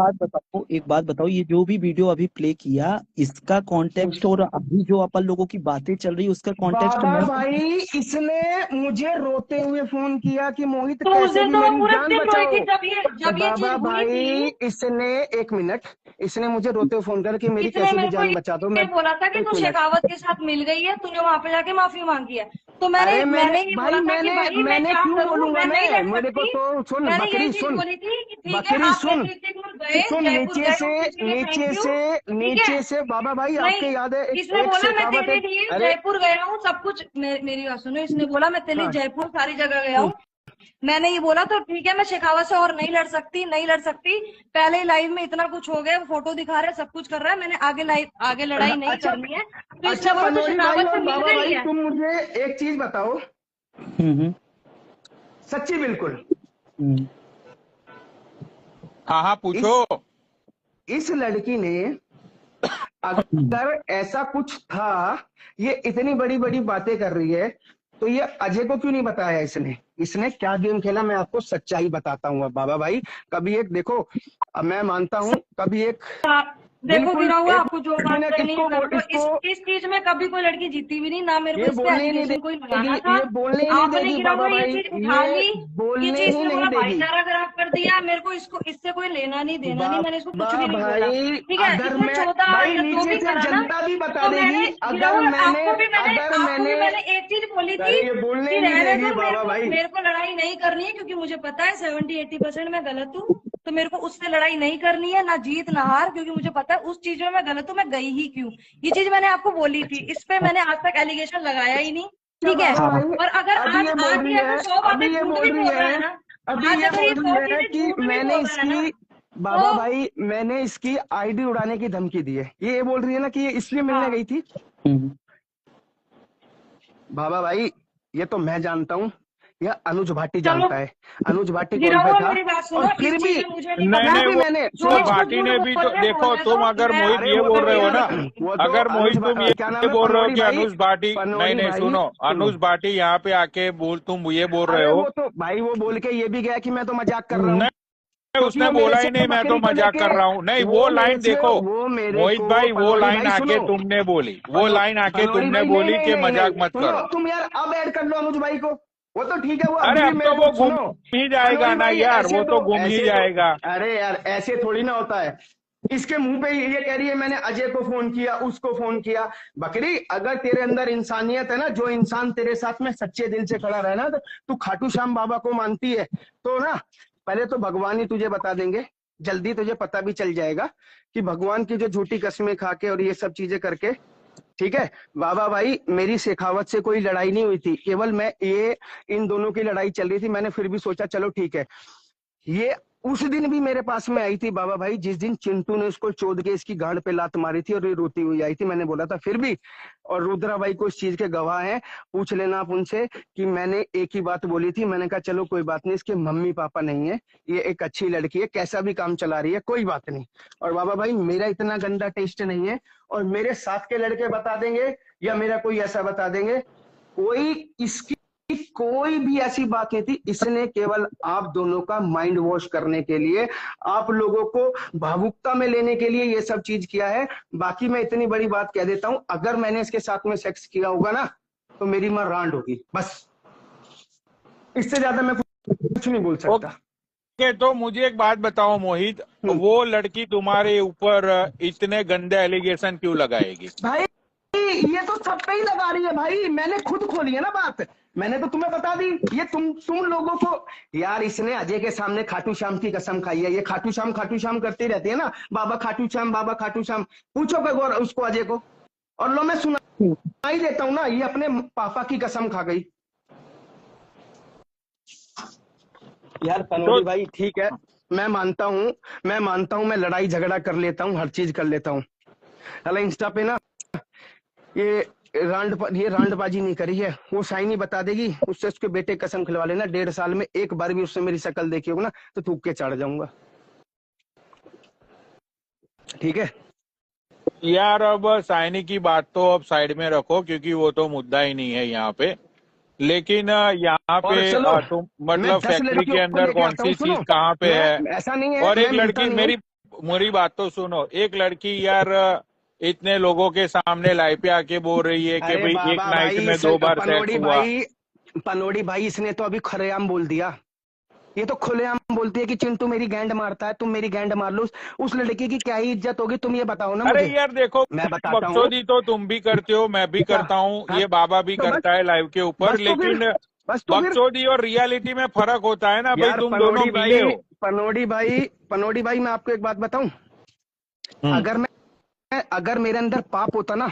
एक बात बताओ, ये जो भी वीडियो अभी प्ले किया, इसका कॉन्टेक्स्ट और अभी जो अपन लोगों की बातें चल रही है उसका कॉन्टेक्स्ट बाबा मैं भाई इसने मुझे रोते हुए फोन किया कि मोहित तो उस कैसे दिन भी तो वो मेरी पूरे जान दिन रोई थी बचाओ। जब ये चीज बाबा हुई भाई थी। इसने, एक मिनट, इसने मुझे रोते हुए फोन कर कि मेरी इसने कैसे भी मेरे को जान बचा दो। ये मैं बोला था कि एक तू मिनट, शेखावत के साथ मिल गई है, तूने वहां पे जाके माफी मांगी है। तो मैंने अरे मैंने ये भाई बोला था कि भाई मैं मैंने क्या क्यों करूं, बोलूंगा, मैं नहीं लड़ मेरे को सकती। तो सुन मैंने यही बकरी, चीज सुन बोली थी कि ठीक है बकरी, आप सुन जयपुर गए, सुन, जयपुर नीचे गए से उसके लिए नीचे थैंक यू। से ठीक है, नीचे से बाबा भाई आपके नहीं, याद है इसने एक बोला मैं शेखावत तेरे है। लिए अरे जयपुर गया हूँ सब कुछ। मेरी बात सुनो, इसने बोला मैं तेरे लिए हाँ, जयपुर सारी जगह गया हूँ। मैंने ये बोला तो ठीक है मैं शेखावत से और नहीं लड़ सकती, नहीं लड़ सकती। पहले ही लाइव में इतना कुछ हो गया, फोटो दिखा रहे सब कुछ कर रहा है, मैंने आगे लड़ाई नहीं अच्छा करनी है। तो इसने अच्छा बोला तो पनोरी भाई शेखावत से और मिल बाबा गई भाई, है। तुम मुझे एक चीज बताओ, सच्ची बिल्कुल, हाँ हाँ पूछो। इस लड़की ने अगर ऐसा कुछ था, ये इतनी बड़ी बड़ी बातें कर रही है, तो ये अजय को क्यों नहीं बताया इसने? इसने क्या गेम खेला, मैं आपको सच्चाई बताता हूँ। अब बाबा भाई कभी एक देखो, अब मैं मानता हूँ कभी एक देखो बिल्कुल गिरा हुआ, एक आपको जो बात मिनट, करनी है कर लो। इसको इस चीज में कभी कोई लड़की जीती भी नहीं ना, मेरे को ये इस पे बोलने ही नहीं एलिगेशन कोई लगाना देगी, था। ये बोलने ही नहीं आपने देगी गिरा बाबा हुआ ये भाई, चीज उठा ये ली। ये बोलने चीज ही ने नहीं पूरा देगी। भाईचारा खराब कर दिया। मेरे को इससे कोई लेना नहीं देना नहीं, मैंने इसको कुछ बाबा भी नहीं बोला। भाई ठीक है, अगर इसने मैं 14 भाई या जो नीचे भी से करा ना, जनता भी बता तो मैंने देगी, गिरा हुआ अगर आपको भी मैंने मैंने एक चीज बोली थी अरे ये बोलने कि ही नहीं रहने देगी दो, बाबा भाई। मेरे को लड़ाई नहीं करनी है, क्योंकि मुझे पता है 70-80% मैं गलत हूँ। तो मेरे को उससे लड़ाई नहीं करनी है, ना जीत ना हार, क्योंकि मुझे पता है उस चीज में मैं गलत हूँ, मैं गई ही क्यों। ये चीज मैंने आपको बोली थी, इस पे मैंने आज तक एलिगेशन लगाया ही नहीं। ठीक है, बाबा भाई और अगर अभी ये बोल आज रही ये है, अगर 100 बातें अभी ये झूठ बोल भी रही बोल रहा है, है ना, अभी आज ये अगर ये बोल 100 रही है चीजें कि झूठ भी मैंने बोल रहा है ना, इसकी, बाबा तो भाई मैंने इसकी आईडी उड़ाने की धमकी दी है। ये बोल रही है ना कि ये इसलिए मिलने हाँ, गई थी। बाबा भाई ये तो मैं जानता हूँ, यह अनुज भाटी चलो जानता है। अनुज भाटी गिरा कॉल पे हुआ था, मेरी बात सुनो, और फिर इस भी चीज में मुझे नहीं नहीं पता नहीं, मैंने जो वो इसको भाटी झूठ ने भी बोल तो रहे देखो, बोलने तुम दो। अगर मैं मोहित अरे ये वो बोल तो रहे हो यार, ना, वो तो अगर मोहित तुम क्या नाम ये है, बोल रहे हो पनौड़ी कि भाई, अनुज भाटी, नहीं पनौड़ी नहीं भाई सुनो, सुनो। अनुज भाटी यहाँ पे आके तुम ये बोल रहे अरे हो। वो तो भाई वो बोल के ये भी गया कि मैं तो मजाक कर रहा हूँ, नहीं क्योंकि उसने वो मेरे बोला से ही नहीं मैं तो बकरी को मजाक लेके, कर रहा हूँ। नहीं वो वो मेरे लाइन से, देखो वो मेरे मोहित को, भाई, वो पनौड़ी लाइन भाई आके सुनो, तुमने बोली, वो लाइन आके पनौड़ी तुमने भाई नहीं बोली नहीं कि नहीं मजाक नहीं मत सुनो, करो। तुम यार अब ऐड कर लो अनुज भाई को, वो तो ठीक है, वो अरे अभी भी अब मेरे तो वो को गुम सुनो। ही जाएगा पनौड़ी ना भाई यार, वो तो गुम ही ऐसे जाएगा। अरे यार ऐसे थोड़ी ना होता है। इसके मुंह पे ये कह रही है मैंने अजय को फोन किया, उसको फोन किया। बकरी अगर तेरे अंदर इंसानियत है ना, जो इंसान तेरे साथ में सच्चे दिल से खड़ा रहे ना, तो तू खाटू श्याम बाबा को मानती है, तो ना पहले तो भगवान ही तुझे बता देंगे, जल्दी तुझे पता भी चल जाएगा कि भगवान की जो झूठी कस्में खा के और ये सब चीजें करके, ठीक है बाबा भाई, मेरी शेखावत से कोई लड़ाई नहीं हुई थी, केवल मैं ये इन दोनों की लड़ाई चल रही थी। मैंने फिर भी सोचा चलो ठीक है। ये उस दिन भी मेरे पास में आई थी बाबा भाई, जिस दिन चिंटू ने उसको चोद के इसकी गांड पे लात मारी थी और ये रोती हुई आई थी। मैंने बोला था फिर भी, और रुद्रा भाई को इस चीज के गवाह हैं, पूछ लेना आप उनसे, कि मैंने एक ही बात बोली थी। मैंने कहा चलो कोई बात नहीं, इसके मम्मी पापा नहीं है, ये एक अच्छी लड़की है, कैसा भी काम चला रही है, कोई बात नहीं। और बाबा भाई मेरा इतना गंदा टेस्ट नहीं है, और मेरे साथ के लड़के बता देंगे या मेरा कोई ऐसा बता देंगे, कोई इसकी कोई भी ऐसी बात नहीं थी। इसने केवल आप दोनों का माइंड वॉश करने के लिए, आप लोगों को भावुकता में लेने के लिए ये सब चीज किया है। बाकी मैं इतनी बड़ी बात कह देता हूं, अगर मैंने इसके साथ में सेक्स किया होगा ना, तो मेरी मां रांड होगी, बस इससे ज्यादा मैं कुछ नहीं बोल सकता। ओके, तो मुझे एक बात बताओ मोहित, वो लड़की तुम्हारे ऊपर इतने गंदे एलिगेशन क्यों लगाएगी? भाई ये तो सब पे ही लगा रही है भाई, मैंने खुद खोली है ना बात, मैंने तो तुम्हें बता दी। ये तुम लोगों को यार, इसने अजय के सामने खाटू श्याम की कसम खाई है। ये खाटू श्याम करती रहती है ना, बाबा खाटू श्याम, बाबा खाटू श्याम। पूछो गौर उसको, अजय को, और लो मैं सुना ही देता हूं ना, ये अपने पापा की कसम खा गई। यार पनौड़ी भाई ठीक है, मैं मानता हूं मैं लड़ाई झगड़ा कर लेता हूं, हर चीज कर लेता हूं। अला इंस्टा पे ना ये रांडबाजी नहीं करी है, वो शाइनी बता देगी, उससे उसके बेटे कसम खिलवा लेना, 1.5 साल में एक बार भी उससे मेरी शक्ल देखी होगी ना, तो थूक के चढ़ जाऊंगा, ठीक है यार अब शाइनी की बात तो अब साइड में रखो, क्योंकि वो तो मुद्दा ही नहीं है यहाँ पे। लेकिन यहाँ और पे चलो तुम मैं मतलब 10 फैक्ट्री लड़कियों के को अंदर लेके कौन आता सी हूँ, सुनो। चीज कहाँ पे है? मैं ऐसा नहीं है, और एक मैं मिलता लड़की, नहीं हूँ। मेरी बात तो सुनो, एक लड़की यार इतने लोगों के सामने लाइव पे आके बोल रही है कि अरे भाई एक बाबा नाइट भाई, में 2 बार सेक्स हुआ। पनोड़ी भाई इसने तो अभी खुलेआम बोल दिया। ये तो खुलेआम बोलती है कि चिंटू मेरी गैंड मारता है, तुम मेरी गैंड मार लो। उस लड़की की क्या ही इज्जत होगी, तुम ये बताओ ना अरे मुझे। यार देखो, मैं बताता हूँ। बकचोदी तो तुम भी करते हो, मैं भी क्या? करता हूँ, हाँ, ये बाबा भी तो करता है लाइव के ऊपर, बस तो फिर लेकिन बस तो फिर बकचोदी और रियलिटी में फर्क होता है ना भाई, यार तुम दोनों मिले हो। पनोड़ी भाई, मैं आपको एक बात बताऊं। अगर मेरे अंदर पाप होता ना,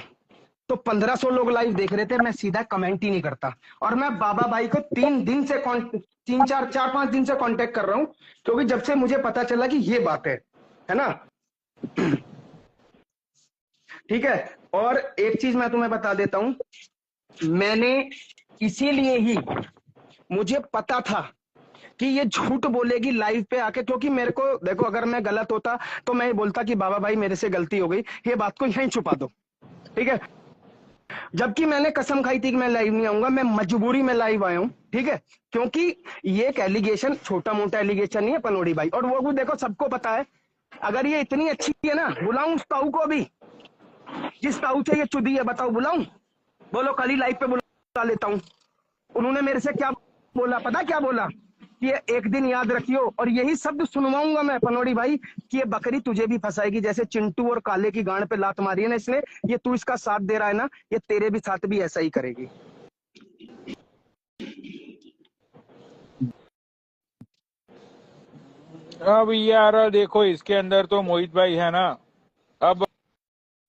तो 1500 लोग लाइव देख रहे थे, मैं सीधा कमेंट ही नहीं करता। और मैं बाबा भाई को 4-5 दिन से कांटेक्ट कर रहा हूं, क्योंकि जब से मुझे पता चला कि ये बात है ना। ठीक है। और एक चीज मैं तुम्हें बता देता हूं, मैंने इसीलिए ही, मुझे पता था कि ये झूठ बोलेगी लाइव पे आके, क्योंकि मेरे को देखो, अगर मैं गलत होता तो मैं ये बोलता कि बाबा भाई मेरे से गलती हो गई, ये बात को यहीं छुपा दो। ठीक है। जबकि मैंने कसम खाई थी कि मैं लाइव नहीं आऊंगा, मैं मजबूरी में लाइव आया हूं। ठीक है। क्योंकि ये एक एलिगेशन, छोटा मोटा एलिगेशन नहीं है पनोड़ी भाई, और वो भी देखो सबको पता है। अगर ये इतनी अच्छी है ना, बुलाऊं उस ताऊ को अभी, जिस ताऊ से ये चुदी है, बताओ बुलाऊं? बोलो, कल ही लाइव पे बुला लेता हूं। उन्होंने मेरे से क्या बोला पता, क्या बोला कि ये एक दिन याद रखियो, और यही शब्द सुनवाऊंगा मैं पनोड़ी भाई, कि ये बकरी तुझे भी फंसाएगी, जैसे चिंटू और काले की गांड पे लात मारी है ना इसने, ये तू इसका साथ दे रहा है ना, ये तेरे भी साथ भी ऐसा ही करेगी। अब यार देखो, इसके अंदर तो मोहित भाई है ना। अब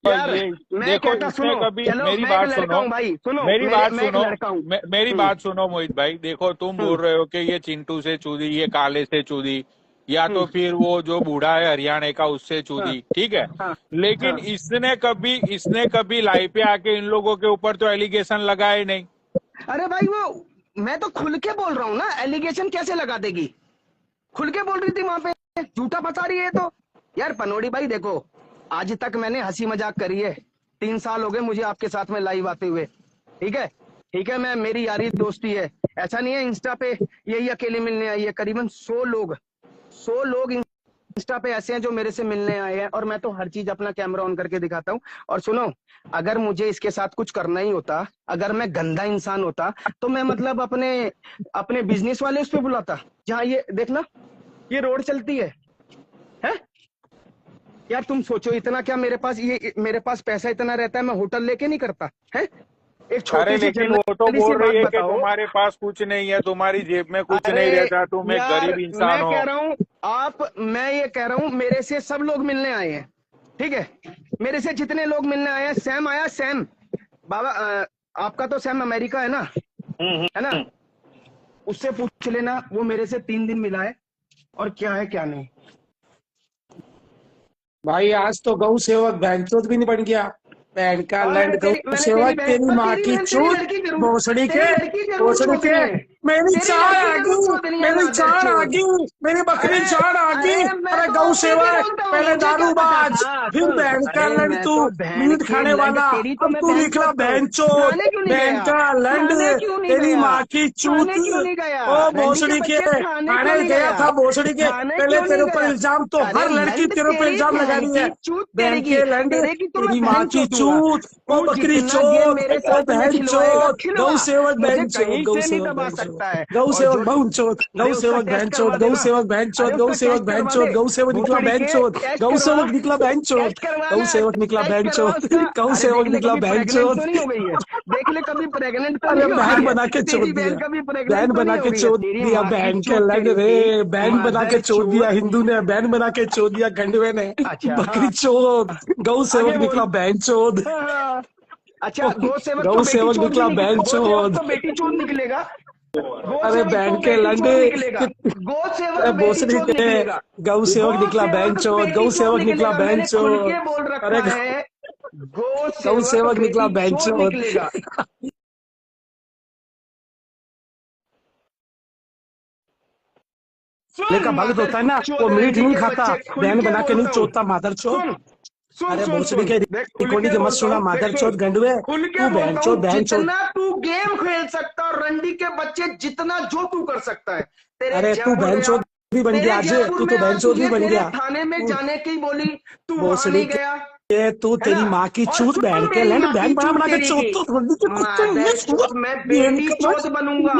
यार ये मैं देखो, कहता, इसने सुनो, कभी, चलो मेरी मैं एक बात लड़का सुनो, हूं भाई, सुनो, मेरी बात मैं एक सुनो, लड़का हूं। मेरी बात सुनो मोहित भाई, देखो तुम बोल रहे हो कि ये चिंटू से चूदी, ये काले से चूदी, या तो फिर वो जो बूढ़ा है हरियाणा का उससे हाँ, चूदी, ठीक है। हाँ, लेकिन हाँ। इसने कभी लाइव पे आके इन लोगों के ऊपर तो एलिगेशन लगाए नहीं। अरे भाई, वो मैं तो खुल के बोल रहा हूँ ना, एलिगेशन कैसे लगा देगी? खुल के बोल रही थी वहां पे, झूठा बता रही है तो। यार पनोड़ी भाई देखो, आज तक मैंने हंसी मजाक करी है, 3 साल हो गए मुझे आपके साथ में लाइव आते हुए। ठीक है। ठीक है, मैं, मेरी यारी दोस्ती है, ऐसा नहीं है इंस्टा पे यही अकेले मिलने आई है। करीबन 100 लोग इंस्टा पे ऐसे हैं जो मेरे से मिलने आए हैं, और मैं तो हर चीज अपना कैमरा ऑन करके दिखाता हूँ। और सुनो, अगर मुझे इसके साथ कुछ करना ही होता, अगर मैं गंदा इंसान होता, तो मैं मतलब अपने अपने बिजनेस वाले उस पे बुलाता, जहाँ ये देखना, ये रोड चलती है। यार तुम सोचो, इतना क्या मेरे पास पैसा इतना रहता है, मैं होटल लेके नहीं करता है? एक अरे छोटी सी लेकिन वो तो जनरली सी बोल बात रही है कि बताओ। तुम्हारे पास कुछ नहीं है, तुम्हारी जेब में कुछ अरे नहीं रहता, तुम एक यार, गरीब इंसान मैं हो। कह रहा हूँ, मैं ये कह रहा हूँ, मेरे से सब लोग मिलने आए हैं। ठीक है। मेरे से जितने लोग मिलने आए हैं, सैम आया, सैम बाबा, आपका तो सैम अमेरिका है ना, है ना, उससे पूछ लेना, वो मेरे से 3 दिन मिला है, और क्या है क्या नहीं। भाई आज तो गौ सेवक बहनचोद भी नहीं बन गया, बहन का और लैंड गौ मैंने सेवक, तेरी और माँ की तेरी चूत, लड़की जरूर, भोसड़ी के, तेरी लड़की जरूर भोसड़ी चोदनी के, है, मेरी तेरी चार लड़की आ जरूर गई, चोदनी है, मेरी मादर चार आ चोद। गई, मेरी बकरी अरे चार आ गई। अरे मैं अरे तो गौ तेरी सेवक, बोलता हूँ, पहले मुझे क्या पता दारूबाज, था? फिर सुन, बहन का अरे लैंड, मैं तू तो बहन मीट की खाने लैंड, वाला, तेरी तो अब मैं तू बहन निकला चोदता हूँ। बहन चोद, थाने क्यों नहीं बहन गया? का लैंड, थाने क्यों नहीं तेरी गया? माँ की चूत। थाने क्यों नहीं गया? ओ रंडी के भोसड़ी के, बच्चे, थाने क्यों थाने नहीं गया गया? था भोसड़ी के, थाने पहले क्यों तेरे नहीं ऊपर गया? इल्जाम तो अरे हर लड़की लंड तेरे ऊपर तेरी इल्जाम लगा बहन रही की है। चूत बहन तेरी की, के लैंड, तेरे की तो मैं तेरी माँ बहन की चोदूंगा। चूत, ओ तू बकरी जितना गेम चोद, मेरे ओ साथ में बहन खिलवाएगा, चोद, गौ खिलवा, सेवक मुझे बहन चोद, कहीं गौ से नहीं सेवक दबा बहन चोद, सकता है। गौ और सेवक जो, बहन चोद, अरे गौ उसका सेवक बहन टेस्ट करवा चोद, गौ देना, सेवक बहन अरे चोद, गौ उसका सेवक टेस्ट बहन करवा चोद, दे, गौ सेवक निकला भोसड़ी बहन के, चोद, टेस्ट गौ करवा, सेवक निकला बहन चोद, टेस्ट करवा गौ ना, सेवक निकला टेस्ट बहन करवा चोद, उसका। गौ अरे देख सेवक ले निकला कभी बहन प्रेग्नेंट चोद। तो नहीं हो गई है, देख ले कभी प्रेग्नेंट तो अरे नहीं हो बहन गई है, बना के छोड़ तेरी बहन दिया, कभी बहन प्रेग्नेंट तो बना नहीं हो के गई है, छोड़ तेरी दिया, माँ की बहन के चूत लग तेरी रे, की, बहन बना के मादर छोड़ दिया, चोद। हिंदू ने बहन बना के छोड़ दिया, गंडवे ने, अच्छा बकरी हाँ, चोद, गौ आगे सेवक बोल। निकला बहन चोद, हाँ, हाँ। अच्छा, गौ सेवक तो गौ बेटी सेवक चोद भी निकला निकले, बहन गौ सेवक चोद। तो बेटी चोद निकलेगा, गौ अरे सेवक तो बहन के बेटी चोद लंडे, निकलेगा, गौ अरे सेवक बेटी भोसड़ी चोद के, निकलेगा, गौ सेवक गौ निकला बहन सेवक चोद, बेटी गौ चोद सेवक निकला निकलेगा, बहन मैंने खुल चोद। के बोल अरे रखा है, गौ गौ सेवक सेवक निकला बेटी बहन चोद चोद। निकलेगा। लेका सुन भगत मादर होता है ना, वो चोद मीट रंडी नहीं के खाता, बच्चे, खुल बहन के बना के नहीं बोलता हूँ, चोदता, मादर चोद। सुन, सुन अरे सुन भोसड़ी सुन के देख, खुल रिकॉर्डिंग के के मत बोलता सुना हूँ, मादर देख चौथ सुन, गंडवे। खुल के तू बहन बोलता चोद हूँ, बहन चोद। जितना तू गेम खेल सकता और रंडी के बच्चे जितना जो तू कर सकता है। तेरे अरे तू जयपुर बहन गया, चोद भी बन तेरे गया आज। जयपुर तू में तो बहन आज चोद भी तुझे बन तेरे गया। थाने में तू जाने की बोली, तू वहां भोसड़ी नहीं गया, के तू है तेरी ना। माँ की और चूत सुन बहन के मेरी लैंड माँ की बहन बना चूत बना के तेरी की, चौथ तो रंडी के कुत्ते मादर चोद, मैं बेटी चोद बनूंगा,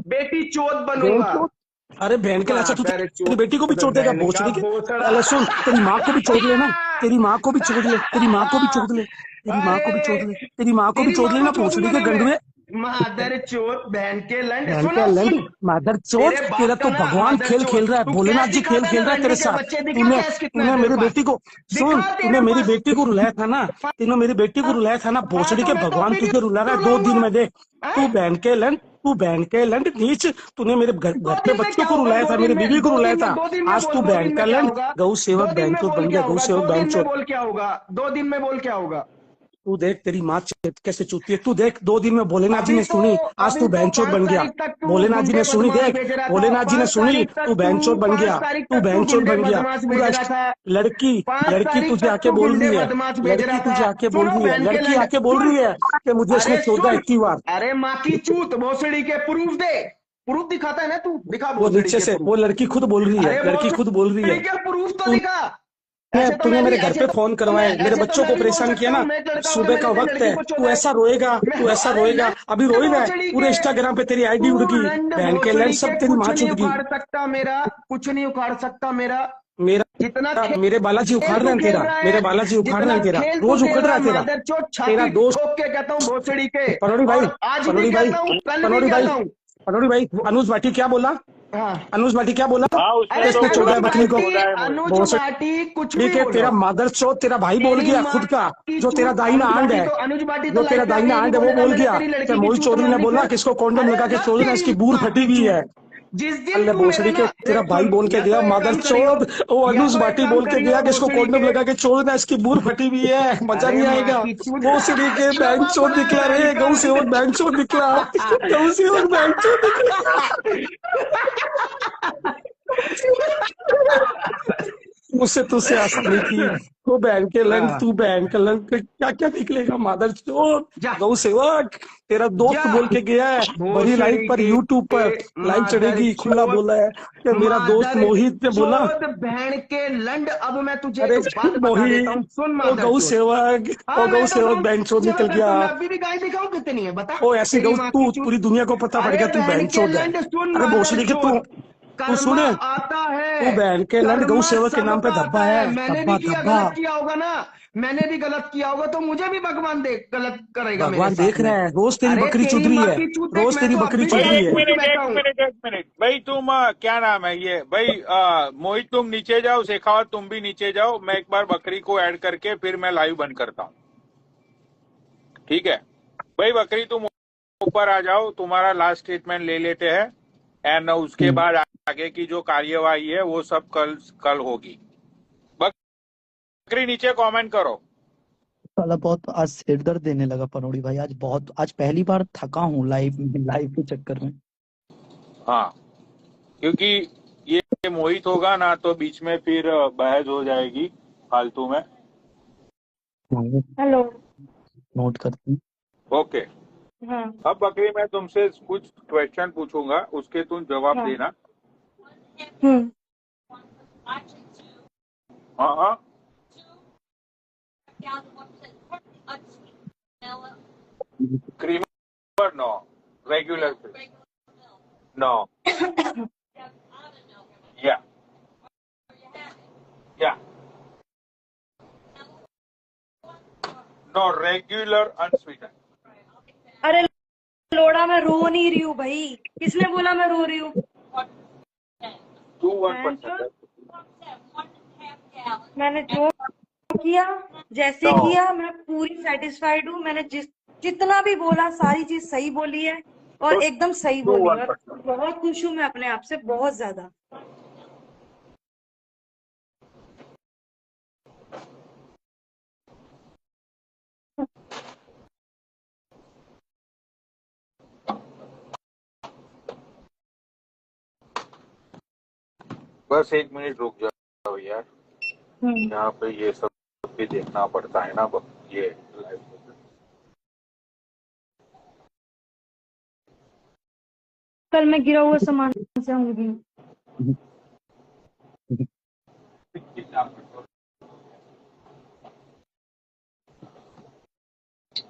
बेटी चोद बनूंगा। अरे बहन के लाचा तू मादर तेरी चोद, बेटी को भी चोद देगा बहन का भोसड़ी के। भोसड़ा। पहले सुन, तेरी माँ को भी चोद लेना, तेरी माँ को भी चोद ले, तेरी माँ को भी चोद ले, तेरी माँ को भी चोद ले, अरे तेरी माँ को भी तेरी चोद माँ को लेना भोसड़ी छोड़ूंगा के ना मैं, गंडवे। मादर चोद बहन के लंड। बहन के सुनो लैंड सुन, मादर चोद। तेरे तेरा बाप का तो ना भगवान मादर खेल चोद, खेल रहा है, तू भोलेनाथ कैश जी खेल दिखाता है खेल ना, रहा है रंडी तेरे के साथ। बच्चे दिखा, तूने कैश कितना है तूने तेरे मेरी पास, बेटी को सुन, दिखा तूने तेरे मेरी पास। बेटी को रुलाया था ना, तूने मेरी बेटी को रुलाया था ना हाँ भोसड़ी तो के मैं तो भगवान अभी भी तुझे रुला रहा है 2 दिन में। देख तू हैं? बहन के लंड, तू बहन के लंड नीच। तूने मेरे घर दो पे दिन में बच्चों क्या को होगा, रुलाया दो था, दिन मेरी में, बीवी को दो रुलाया दिन में, था। दो दिन में आज बोल, तू दो बहन दिन का में क्या लंड होगा, गौ सेवक दो दिन बहन में चोद बोल बन क्या गया, गौ होगा, सेवक दो बहन दिन में चोद। बोल क्या होगा, 2 दिन में बोल क्या होगा। तू देख तेरी माँ कैसे चूती है। तू देख 2 दिन में भोलेनाथ जी अभी ने तो सुनी, आज तू अभी तो बहनचोद 5 बन गया। तारीख तक तू भोलेनाथ जी गुंडे ने सुनी, बदमाश देख भेज रहा था, भोलेनाथ जी ने 5 सुनी, तारीख तक तू बहनचोद बन 5 गया, तारीख तू तक तू बहनचोद गुंडे बन गया। बदमाश भेज पूरा रहा था, लड़की 5 लड़की तारीख तुझे तक आके तू बोल गुंडे रही है, बदमाश भेज लड़की रहा तुझे था। आके बोल सुनो रही है, बहन के लड़की लंड, आके बोल सुन, रही है कि मुझे इसने अरे चौदह सुन, 21 बार। अरे माँ की चूत भोसड़ी के प्रूफ दे, प्रूफ दिखाता है ना तू, दिखा वो भोसड़ी नीचे के से प्रूफ। वो लड़की खुद बोल रही है, अरे लड़की खुद बोल रही भोसड़ी है। के प्रूफ तो तू दिखा। ऐसे तो तूने मैं भी, मेरे घर ऐसे पे फोन तो मैं, करवाए, मेरे ऐसे तो बच्चों मैं को भी बोल परेशान किया सकता हूँ, ना। मैं एक लड़का होकर सुबह मैंने का तेरी वक्त लड़की है, को तू चोदा है। ऐसा रोएगा, मैं तू ऐसा अरे रोएगा, अभी रोई रहा है। भोसड़ी पूरे के, इंस्टाग्राम पे तेरी आईडी उड़ तू गई, लंड बहन के लैंड भोसड़ी के, सब तेरी कुछ माँ नहीं चुद गई। उखाड़ सकता मेरा, कुछ नहीं उखाड़ सकता मेरा। जितना मेरा मेरे बालाजी उखाड़ खेल रहे तू हैं खेल तेरा, रहा मेरे है, बालाजी उखाड़ रहे जितना हैं तेरा, खेल तू रोज खेल उखड़ रहा रहा है, है तेरा। मादर चोट तेरा छाती दोस्त ठोक के कहता हूँ भोसड़ी के, पनोड़ी भाई, और आज भी पनोड़ी भाई, कहता हूँ, कल भी पनोड़ी भाई, कहता हूँ। पनोड़ी भाई, अनुज भाटी क्या बोला? हाँ, अनुज भाटी क्या बोला? हाँ उसने अरे कि इसने तो बोला चौदह मैंने बकरी को चौदह है मोहित। अनुज भोसड़ी भाटी कुछ भी के बोलो, तेरा मदर चौथ तेरा भाई बोल तेरी गया माँ खुद का, की जो तेरा चूत। दाहिना आंड है, अनुज भाटी तो जो तेरा लाइफ पे आके दाहिना ये नहीं आंड है वो बोलेगा बोल मैंने गया तेरी कि लड़की की मोहित चूत चौधरी ने मांगी, बोला फिर कि इसको कॉन्डोम अरे लगा के बस छोड़ देना, तेरी इसकी बूर माँ फटी की हुई चूत। है। जिस दिन अल्ले तू मेरे भोसड़ी ना, के तेरा देख भाई सुन, बोल के या तो गया एक मदर काम करियो, चौथ, वो या अनुज तो एक भाटी काम बोल के करियो गया कि इसको भोसड़ी कॉन्डोम के, लगा के छोड़ देना, इसकी बूर फटी हुई है, मजा अरे नहीं माँ आएगा। की चूत। भोसड़ी के बैंक जवाब चौथ बड़ा है निकला बड़ा रे, गौ निकल। सेवक बैंक चौथ निकला, गौ सेवक बैंक चौथ निकला। मुझसे तुझसे आसानी थी, वो बहन के लंग, हाँ, तू बहन का लंग, क्या क्या निकलेगा मादर चोद। जा गौ सेवक तेरा जा दोस्त बोल के गया है, बड़ी लाइव भोसड़ी पर के यूट्यूब पर लाइव मादर चढ़ेगी, खुला चोद, बोला है कि मेरा दोस्त मादर मोहित ने बोला। चोद बहन के लंड। अब मैं तुझे एक अरे बात बता देता हूँ, मोहित, सुन ओ मादर गौ चोद। सेवक, हाँ ओ गौ मैं तो सेवक गौ बहन चोद निकल सेवक है, गया। तो मैं अभी भी गाय दिखाऊं कितनी है बता, ओ ऐसी तेरी गौ, माँ की तू चूत। पूरी दुनिया को पता पड़ अरे गया तू बहन बहन के चोद है। लंड सुन अरे मादर भोसड़ी के तू चोद, तू कर्मा सुने, आता तू है, बहन के लंड गौ कर्मा सेवक के नाम पे सबका धब्बा आता है, है। मैंने भी धब्बा किया, धब्बा। गलत किया होगा ना, मैंने भी गलत किया होगा तो मुझे भी भगवान देख गलत करेगा मेरे भगवान साथ देख में। रहा है, रोज तेरी अरे बकरी चुद तेरी रही माँ है, की चूत देख, रोज मैं तेरी तो अब बकरी भी चुद भाई रही तेरा है। चूत बैठा हूँ। एक मिनट भाई, तुम क्या नाम है ये भाई, मोहित तुम नीचे जाओ, शेखावत तुम भी नीचे जाओ, मैं एक बार बकरी को ऐड करके फिर मैं लाइव बंद करता हूँ, ठीक है भाई। बकरी तुम ऊपर आ जाओ, तुम्हारा लास्ट स्टेटमेंट ले लेते हैं, एंड उसके बाद आगे की जो कार्यवाही है वो सब कल होगी। बकरी नीचे कमेंट करो। साला बहुत आज सिर दर्द देने लगा पनोड़ी भाई, आज बहुत, आज पहली बार थका हूँ लाइव के चक्कर में। हाँ, क्योंकि ये मोहित होगा ना तो बीच में फिर बहस हो जाएगी फालतू में। हेलो। नोट करती हूँ। ओके, हाँ अब बकरी मैं तुमसे कुछ क्वेश्चन पूछूंगा, उसके तुम जवाब हाँ। देना। हम्म। हाँ हाँ, क्रीमर नो, रेगुलर नो, या नो, रेगुलर अनस्वीटन। अरे लोड़ा, मैं रो नहीं रही हूँ भाई, किसने बोला मैं रो रही हूँ? 2-1%। मैंने जो किया, जैसे No. किया, मैं पूरी सेटिस्फाइड हूँ। मैंने जितना भी बोला सारी चीज सही बोली है और तो एकदम सही बोली है, और 2-1%। बहुत खुश हूँ मैं अपने आप से, बहुत ज्यादा। बस 1 मिनट रुक जाओ यार, यहाँ पे ये सब भी देखना पड़ता है ना ये लाइव। कल मैं गिरा हुआ सामान से आऊंगी।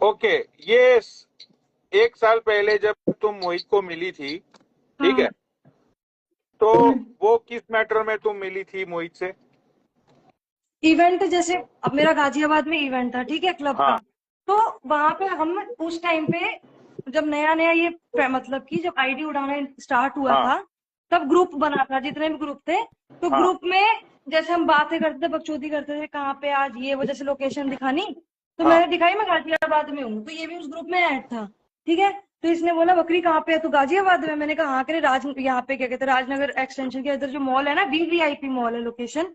ओके, ये 1 साल पहले जब तुम मोहित को मिली थी, ठीक है, तो वो किस मैटर में तुम मिली थी मोहित से? इवेंट, जैसे अब मेरा गाजियाबाद में इवेंट था, ठीक है, क्लब हाँ। का। तो वहां पे हम उस टाइम पे जब नया नया ये मतलब कि जब आईडी उड़ाना स्टार्ट हुआ हाँ। था, तब ग्रुप बना था, जितने भी ग्रुप थे। तो हाँ। ग्रुप में जैसे हम बातें करते थे, बकचोदी करते थे, कहाँ पे आज ये वो, जैसे लोकेशन दिखानी, तो हाँ। मैंने दिखाई मैं गाजियाबाद में हूँ, तो ये भी उस ग्रुप में ऐड था, ठीक है। तो इसने बोला बकरी कहाँ पे है, तू गाजियाबाद में? मैंने कहा हाँ करे, यहाँ पे क्या कहते हैं, राजनगर एक्सटेंशन के इधर जो मॉल है ना, VVIP मॉल है लोकेशन,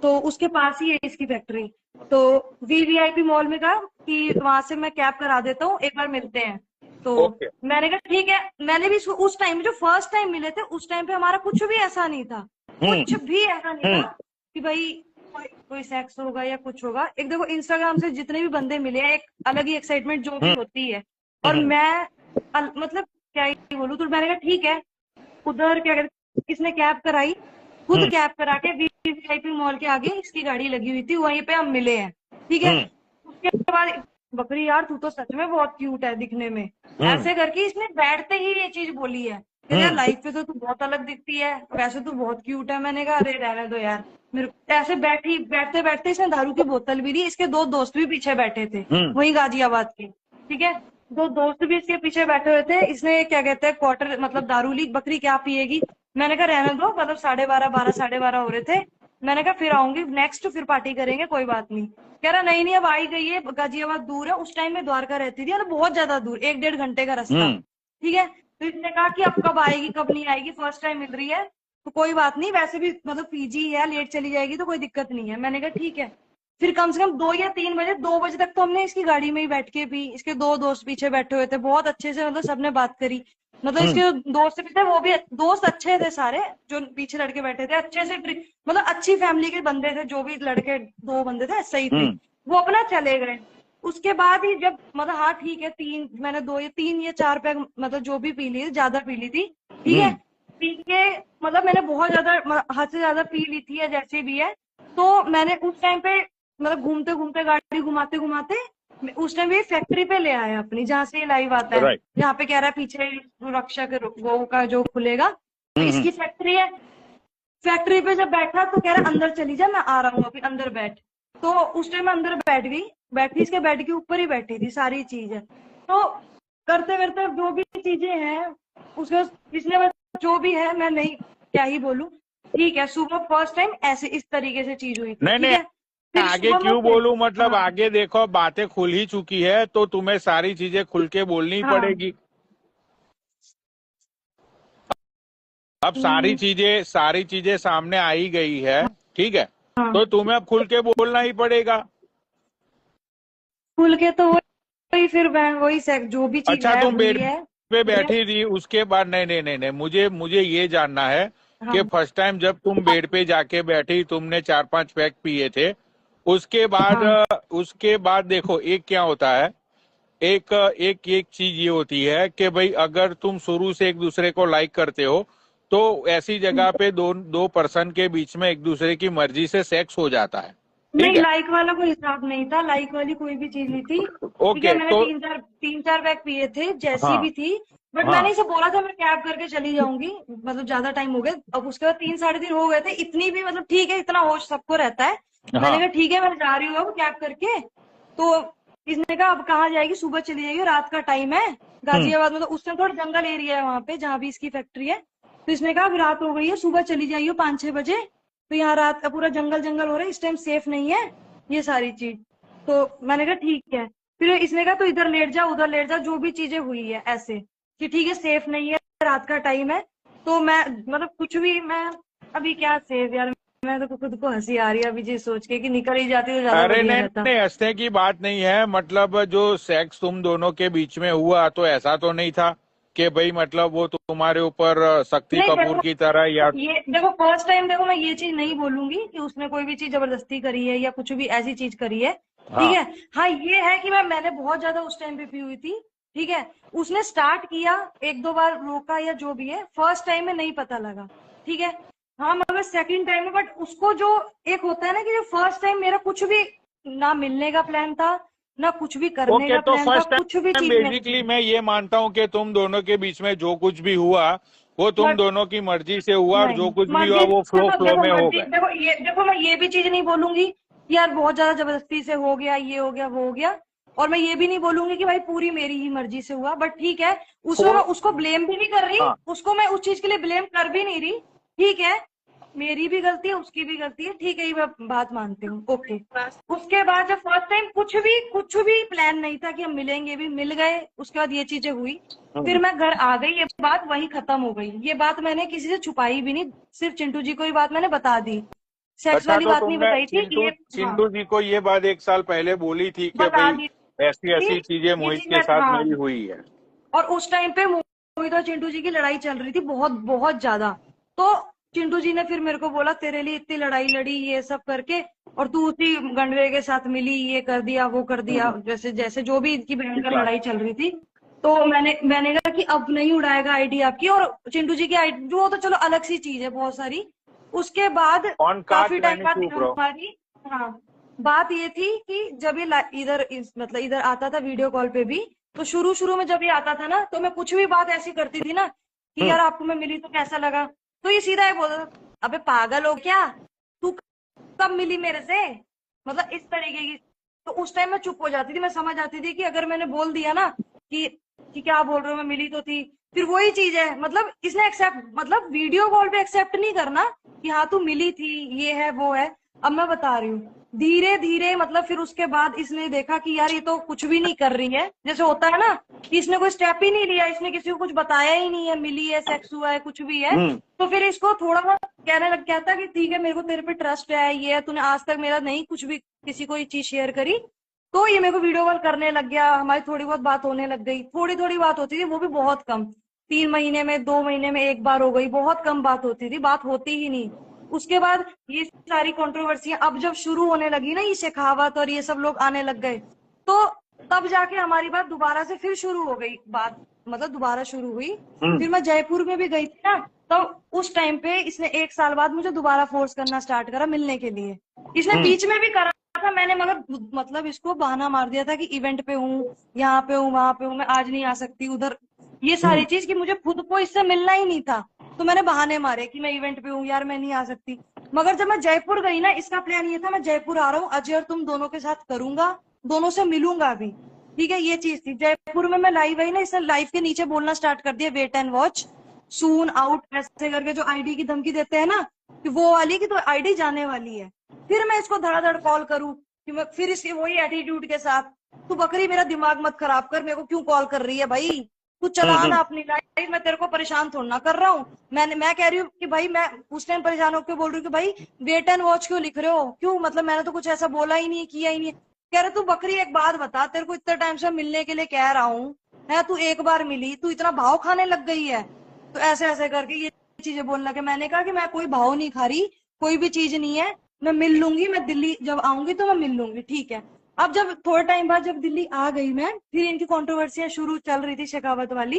तो उसके पास ही है इसकी फैक्ट्री। तो VVIP मॉल में कहा कि वहां से मैं कैब करा देता हूँ, एक बार मिलते हैं। तो ओके। मैंने कहा ठीक है। मैंने भी उस टाइम जो फर्स्ट टाइम मिले थे, उस टाइम पे हमारा कुछ भी ऐसा नहीं था, कुछ भी ऐसा नहीं था कि भाई कोई सेक्स होगा या कुछ होगा। एक देखो, इंस्टाग्राम से जितने भी बंदे मिले हैं, एक अलग ही एक्साइटमेंट जो भी होती है। और मैं मतलब क्या ही बोलूं, तो मैंने कहा ठीक है। उधर क्या कहते, इसने कैब कराई, खुद कैब करा के VVIP मॉल के आगे इसकी गाड़ी लगी हुई थी, वहीं पे हम मिले हैं, ठीक है। उसके बाद बकरी यार तू तो सच में बहुत क्यूट है दिखने में, ऐसे करके इसने बैठते ही ये चीज बोली है कि यार लाइफ पे तो तू बहुत अलग दिखती है, वैसे तू बहुत क्यूट है। मैंने कहा अरे रहने दो यार। मेरे ऐसे बैठते बैठते इसने दारू की बोतल भी दी। इसके 2 दोस्त भी पीछे बैठे थे, वही गाजियाबाद के, ठीक है। 2 दोस्त भी इसके पीछे बैठे हुए थे। इसने क्या कहते हैं क्वार्टर मतलब दारू ली। बकरी क्या पिएगी? मैंने कहा रहने दो, मतलब 12:30 12:30 हो रहे थे। मैंने कहा फिर आऊंगी नेक्स्ट, फिर पार्टी करेंगे, कोई बात नहीं। कह रहा नहीं नहीं अब आई गई है, गाजियाबाद दूर है। उस टाइम में द्वारका रहती थी, मतलब बहुत ज्यादा दूर, 1-1.5 घंटे का रास्ता, ठीक है। तो इसने कहा कि अब कब आएगी, कब नहीं आएगी, फर्स्ट टाइम मिल रही है तो कोई बात नहीं, वैसे भी मतलब PG है, लेट चली जाएगी तो कोई दिक्कत नहीं है। मैंने कहा ठीक है। फिर कम से कम 2 या 3 बजे, 2 बजे तक तो हमने इसकी गाड़ी में ही बैठ के भी, इसके 2 दोस्त पीछे बैठे हुए थे, बहुत अच्छे से मतलब सबने बात करी। मतलब इसके दोस्त भी थे, वो भी दोस्त अच्छे थे सारे, जो पीछे लड़के बैठे थे अच्छे से मतलब अच्छी फैमिली के बंदे थे, जो भी लड़के 2 बंदे थे सही थे। वो अपना चले गए। उसके बाद ही जब मतलब हाँ ठीक है, मैंने 2 या 3 या 4 पैक मतलब जो भी पी ली, ज्यादा पी ली थी, ठीक है। पी के मतलब मैंने बहुत ज्यादा हद से ज्यादा पी ली थी या जैसे भी है। तो मैंने उस टाइम पे मतलब घूमते घूमते, गाड़ी घुमाते घुमाते, उस टाइम ये फैक्ट्री पे ले आया अपनी, जहाँ से ये लाइव आता है। Right. यहाँ पे कह रहा है पीछे सुरक्षा के वो का जो खुलेगा, तो इसकी फैक्ट्री है। फैक्ट्री पे जब बैठा तो कह रहा अंदर चली जा, मैं आ रहा हूँ अभी, अंदर बैठ। तो उस टाइम अंदर बैठी इसके बेड के ऊपर ही बैठी थी, सारी चीजें तो करते करते जो भी चीजें हैं उसके इसने जो भी है, मैं नहीं क्या ही बोलूं, ठीक है। सुबह फर्स्ट टाइम ऐसे इस तरीके से चीज हुई थी, नहीं ठीक नहीं, है। फिर आगे सुबह क्यों मैं- बोलूं, मतलब हाँ, आगे देखो बातें खुल ही चुकी है तो तुम्हें सारी चीजें खुल के बोलनी ही हाँ, पड़ेगी। अब सारी चीजें सामने आई गई है, ठीक है, हाँ। तो तुम्हें अब खुल के बोलना ही पड़ेगा। खुल के तो वही फिर वही जो भी चीज अच्छा, है तुम हुई बेड है। पे बैठी थी, उसके बाद नहीं नहीं नहीं नहीं, मुझे ये जानना है कि हाँ, फर्स्ट टाइम जब तुम बेड पे जाके बैठी, तुमने 4-5 पैक पिए थे, हाँ। उसके बाद देखो एक क्या होता है, एक चीज ये होती है कि भाई अगर तुम शुरू से एक दूसरे को लाइक करते हो तो ऐसी जगह पे दो पर्सन के बीच में एक दूसरे की मर्जी से सेक्स हो जाता है, ठीक नहीं, है। लाइक वाला कोई हिसाब नहीं था, लाइक वाली कोई भी चीज नहीं थी, ठीक है। ओके, मैंने तो 3-4 बैग पिए थे, जैसी हाँ भी थी। बट हाँ मैंने इसे बोला था मैं कैब करके चली जाऊंगी, मतलब ज्यादा टाइम हो गया। अब उसके बाद 3-3.5 हो गए थे, इतनी भी मतलब ठीक है, इतना होश सबको रहता है। मैंने हाँ। कहा ठीक है मैं जा रही हूँ अब कैब करके। तो इसने कहा अब कहाँ जाएगी, सुबह चली जाएगी, रात का टाइम है। गाजियाबाद में तो उस टाइम थोड़ा जंगल एरिया है वहां पे, जहाँ भी इसकी फैक्ट्री है। तो इसने कहा अब रात हो गई है, सुबह चली जाइए 5-6 बजे। तो यहाँ रात का पूरा जंगल जंगल हो रहा है, इस टाइम सेफ नहीं है ये सारी चीज। तो मैंने कहा ठीक है। फिर इसने कहा तो इधर लेट जा, उधर लेट जा, जो भी चीजें हुई है ऐसे कि ठीक है सेफ नहीं है, रात का टाइम है। तो मैं मतलब कुछ भी, मैं अभी क्या सेफ यार, मैं तो खुद को हंसी आ रही है अभी जी सोच के कि निकल ही जाती तो ज्यादा अरे बढ़िया नहीं रहता। नहीं, हंसने की बात नहीं है, मतलब जो सेक्स तुम दोनों के बीच में हुआ तो ऐसा तो नहीं था कि भाई मतलब वो तुम्हारे ऊपर शक्ति नहीं कपूर देखो, की तरह या ये देखो फर्स्ट टाइम देखो मैं ये चीज नहीं बोलूंगी कि उसने कोई भी चीज जबरदस्ती करी है या कुछ भी ऐसी चीज करी है। हाँ ठीक है। हाँ ये है कि मैंने बहुत ज्यादा उस टाइम पे पी हुई थी। ठीक है। उसने स्टार्ट किया, एक दो बार रोका या जो भी है, फर्स्ट टाइम में नहीं पता लगा। ठीक है। हाँ मगर सेकंड टाइम में, बट उसको जो एक होता है ना कि जो फर्स्ट टाइम मेरा कुछ भी ना मिलने का प्लान था ना कुछ भी करने ओके। का तो प्लान था, फर्स्ट कुछ भी टाइम चीज में। बेसिकली मैं ये मानता हूँ कि तुम दोनों के बीच में जो कुछ भी हुआ वो तुम बट दोनों की मर्जी से हुआ, और जो नहीं कुछ भी हुआ मर्जी वो से फ्लो तो फ्लो देखो, में हो मर्जी गए। देखो मैं ये भी चीज नहीं बोलूंगी कि यार बहुत ज्यादा जबरदस्ती से हो गया, ये हो गया, वो हो गया। और मैं ये भी नहीं बोलूंगी कि भाई पूरी मेरी ही मर्जी से हुआ। बट ठीक है, उसमें मैं फोर उसको ब्लेम भी नहीं कर रही, हाँ उसको मैं उस चीज के लिए ब्लेम कर भी नहीं रही। ठीक है। मेरी भी गलती है, उसकी भी गलती है। ठीक है, ये मैं बात मानती हूँ। ओके। उसके बाद जब फर्स्ट टाइम कुछ भी प्लान नहीं था कि हम मिलेंगे, भी मिल गए, उसके बाद ये चीजें हुई। फिर मैं घर आ गई, ये बात वहीं खत्म हो गई। ये बात मैंने किसी से छुपाई भी नहीं, सिर्फ चिंटू जी को ही बात मैंने बता दी। सेक्स अच्छा। वाली तो बात नहीं तुमने बताई थी कि चिंटू ये। हाँ चिंटू जी को ये बात 1 साल पहले बोली थी कि बता भाई दी ऐसी थी, ऐसी चीजें ये मोहित चीज के मैं, साथ हाँ। मेरी हुई है। और उस टाइम पे मोहित और चिंटू जी की लड़ाई चल रही थी, बहुत बहुत ज्यादा। तो चिंटू जी ने फिर मेरे को बोला तेरे लिए इतनी लड़ाई लड़ी ये सब करके, और तू उसी गंडवे के साथ मिली, ये कर दिया वो कर दिया, जैसे जैसे जो भी इनकी भयंकर ठीक है। लड़ाई चल रही थी। तो मैंने कहा कि अब नहीं उड़ाएगा आईडी आपकी और चिंटू जी की आईडी, जो तो चलो अलग सी चीज है बहुत सारी। उसके बाद ऑन काफी कास्ट टाइम मैंने बाद क्यों ब्रो। हमारी, हाँ, बात ये थी कि जब ये मतलब इधर आता था वीडियो कॉल पे भी, तो शुरू शुरू में जब ये आता था ना, तो मैं कुछ भी बात ऐसी करती थी ना कि यार आपको मैं मिली तो कैसा लगा, तो ये सीधा ही बोलता था, अबे पागल हो क्या, तू कब मिली मेरे से, मतलब इस तरीके की। तो उस टाइम मैं चुप हो जाती थी, मैं समझ जाती थी कि अगर मैंने बोल दिया ना कि क्या बोल रहे हो, मैं मिली तो थी, फिर वही चीज है, मतलब इसने एक्सेप्ट, मतलब वीडियो कॉल पे एक्सेप्ट नहीं करना कि हाँ तू मिली थी, ये है वो है। अब मैं बता रही हूँ, धीरे धीरे मतलब फिर उसके बाद इसने देखा कि यार ये तो कुछ भी नहीं कर रही है, जैसे होता है ना कि इसने कोई स्टेप ही नहीं लिया, इसने किसी को कुछ बताया ही नहीं है, मिली है, सेक्स हुआ है, कुछ भी है। तो फिर इसको थोड़ा बहुत कहने लग गया था कि ठीक है मेरे को तेरे पे ट्रस्ट है, ये है, तूने आज तक मेरा नहीं कुछ भी किसी को ये चीज शेयर करी, तो ये मेरे को वीडियो कॉल करने लग गया, हमारी थोड़ी बहुत बात होने लग गई, थोड़ी थोड़ी बात होती थी, वो भी बहुत कम, 3 महीने में 2 महीने में एक बार हो गई, बहुत कम बात होती थी, बात होती ही नहीं। उसके बाद ये सारी कंट्रोवर्सियां अब जब शुरू होने लगी ना, ये शेखावत और ये सब लोग आने लग गए, तो तब जाके हमारी बात दोबारा से फिर शुरू हो गई, बात मतलब दोबारा शुरू हुई। फिर मैं जयपुर में भी गई थी ना, तो उस टाइम पे इसने 1 साल बाद मुझे दोबारा फोर्स करना स्टार्ट करा मिलने के लिए। इसने बीच में भी करा था, मैंने मगर मतलब इसको बहाना मार दिया था कि इवेंट पे हूँ, यहाँ पे हूँ, वहां पे हूँ, मैं आज नहीं आ सकती उधर, ये सारी चीज कि मुझे खुद को इससे मिलना ही नहीं था, तो मैंने बहाने मारे कि मैं इवेंट पे हूँ यार, मैं नहीं आ सकती। मगर जब मैं जयपुर गई ना, इसका प्लान ये था मैं जयपुर आ रहा हूँ, अजय और तुम दोनों के साथ करूंगा, दोनों से मिलूंगा भी। ठीक है, ये चीज थी। जयपुर में मैं लाइव आई ना, इसने लाइव के नीचे बोलना स्टार्ट कर दिया, wait and watch, soon out, ऐसे करके जो आईडी की धमकी देते हैं ना, कि वो वाली की तो आईडी जाने वाली है। फिर मैं इसको धड़ाधड़ कॉल करूं कि मैं फिर इसके वही एटीट्यूड के साथ, तू बकरी मेरा दिमाग मत खराब कर, मेरे को क्यों कॉल कर रही है भाई, तू चलाना अपनी लाइफ, मैं तेरे को परेशान थोड़ा ना कर रहा हूँ। मैं कह रही हूँ कि भाई, मैं उस टाइम परेशान होकर बोल रही हूँ कि भाई वेट एंड वॉच क्यों लिख रहे हो, क्यों, मतलब मैंने तो कुछ ऐसा बोला ही नहीं, किया ही नहीं। कह रहे तू बकरी एक बात बता, तेरे को इतने टाइम से मिलने के लिए कह रहा हूँ, है तू एक बार मिली, तू इतना भाव खाने लग गई है। तो ऐसे ऐसे करके ये चीजें बोलने लगे। मैंने कहा कि मैं कोई भाव नहीं खा रही, कोई भी चीज नहीं है, मैं मिल लूंगी, मैं दिल्ली जब आऊंगी तो मैं मिल लूंगी, ठीक है। अब जब थोड़े टाइम बाद जब दिल्ली आ गई मैं, फिर इनकी कंट्रोवर्सियां शुरू चल रही थी शेखावत वाली।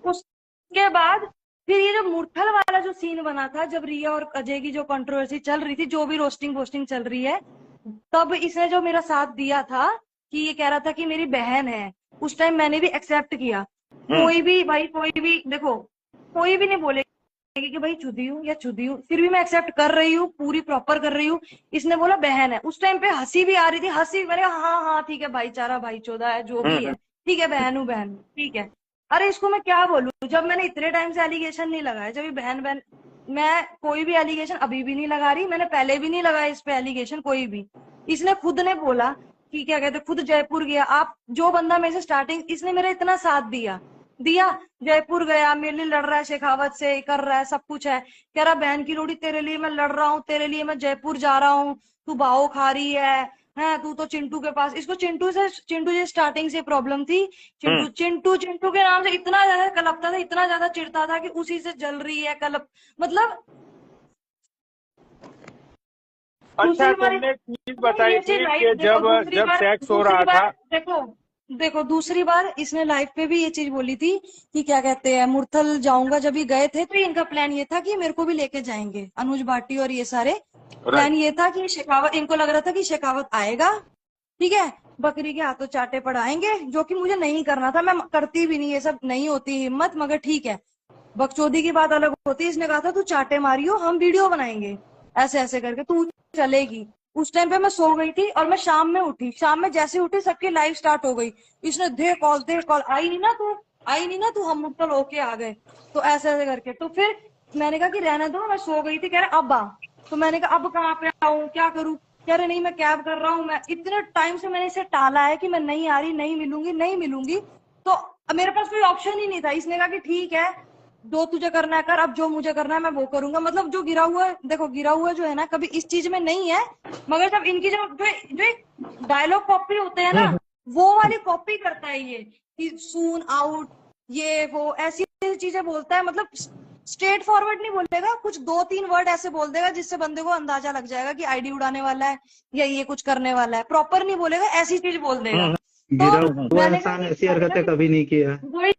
उसके बाद फिर ये जो मुरथल वाला जो सीन बना था, जब रिया और अजय की जो कंट्रोवर्सी चल रही थी, जो भी रोस्टिंग वोस्टिंग चल रही है, तब इसने जो मेरा साथ दिया था कि ये कह रहा था कि मेरी बहन है, उस टाइम मैंने भी एक्सेप्ट किया। कोई भी भाई, कोई भी देखो, कोई भी नहीं बोलेगी कि भाई चुदी हूँ या चुदी हूँ, फिर भी मैं एक्सेप्ट कर रही हूँ, पूरी प्रॉपर कर रही हूँ। इसने बोला बहन है, उस टाइम पे हंसी भी आ रही थी, हंसी, मैंने कहा हाँ हाँ ठीक है, भाईचारा भाईचोदा है, जो भी है ठीक है, बहन हूँ बहन, ठीक है। अरे इसको मैं क्या बोलूं, जब मैंने इतने टाइम से एलिगेशन नहीं लगाया, जब ये बहन बहन, मैं कोई भी एलिगेशन अभी भी नहीं लगा रही, मैंने पहले भी नहीं लगाया इस पे एलिगेशन कोई भी। इसने खुद ने बोला कि क्या कहते, खुद जयपुर गया, आप जो बंदा मेरे से स्टार्टिंग, इसने मेरा इतना साथ दिया, जयपुर गया, मेरे लिए लड़ रहा है, शेखावत से कर रहा है, सब कुछ है, कह रहा बहन की लोड़ी तेरे लिए मैं लड़ रहा हूँ, तेरे लिए मैं जयपुर जा रहा हूँ, तू भाव खा रही है, हाँ तू तो चिंटू के पास, इसको चिंटू से स्टार्टिंग से प्रॉब्लम थी। चिंटू के नाम से इतना ज्यादा कलपता था, इतना ज्यादा चिढ़ता था कि उसी से जल रही है कलप, मतलब अच्छा, दूसरी बार तुमने चीज इसने बताई ये चीज थी लाइव कि देखो, जब सेक्स हो रहा था। देखो देखो दूसरी बार इसने लाइव पे भी ये चीज बोली थी कि क्या कहते हैं, मुरथल जाऊंगा। जब ये गए थे तो इनका प्लान ये था कि मेरे को भी लेके जाएंगे, अनुज भाटी और ये सारे। प्लान ये था कि शेखावत, इनको लग रहा था कि शेखावत आएगा, ठीक है, बकरी के हाथों चाटे पड़ाएंगे, जो कि मुझे नहीं करना था, मैं करती भी नहीं, ये सब नहीं होती हिम्मत, मगर ठीक है, बकचोदी की बात अलग होती है। इसने कहा था तू चाटे मारियो, हम वीडियो बनाएंगे, ऐसे ऐसे करके तू चलेगी। उस टाइम पे मैं सो गई थी और मैं शाम में उठी, शाम में जैसे उठी सबकी लाइव स्टार्ट हो गई। इसने दे कॉल, आई नहीं ना तू, हम मुक्तल होके आ गए, तो ऐसे ऐसे करके। तो फिर मैंने कहा कि रहने दो, मैं सो गई थी। कह रहे अब आ, तो मैंने कहा अब कहाँ पे आऊं, क्या करूं? कह रहे नहीं मैं कैब कर रहा हूँ। मैं इतने टाइम से मैंने इसे टाला है कि मैं नहीं आ रही, नहीं मिलूंगी, तो मेरे पास कोई ऑप्शन ही नहीं था। इसने कहा कि ठीक है, जो तुझे करना है कर, अब जो मुझे करना है मैं वो करूंगा। मतलब जो गिरा हुआ है, देखो गिरा हुआ जो है ना, कभी इस चीज में नहीं है, मगर जब इनकी जो डायलॉग कॉपी होते हैं ना, वो वाली कॉपी करता है ये, कि सून आउट, ये वो ऐसी चीजें बोलता है। मतलब स्ट्रेट फॉरवर्ड नहीं बोलेगा, कुछ 2-3 वर्ड ऐसे बोल देगा जिससे बंदे को अंदाजा लग जाएगा कि आईडी उड़ाने वाला है या ये कुछ करने वाला है। प्रॉपर नहीं बोलेगा, ऐसी चीज बोल देगा। गिरा तो हुआ मैंने इंसान ऐसी हरकतें कभी नहीं किया। वही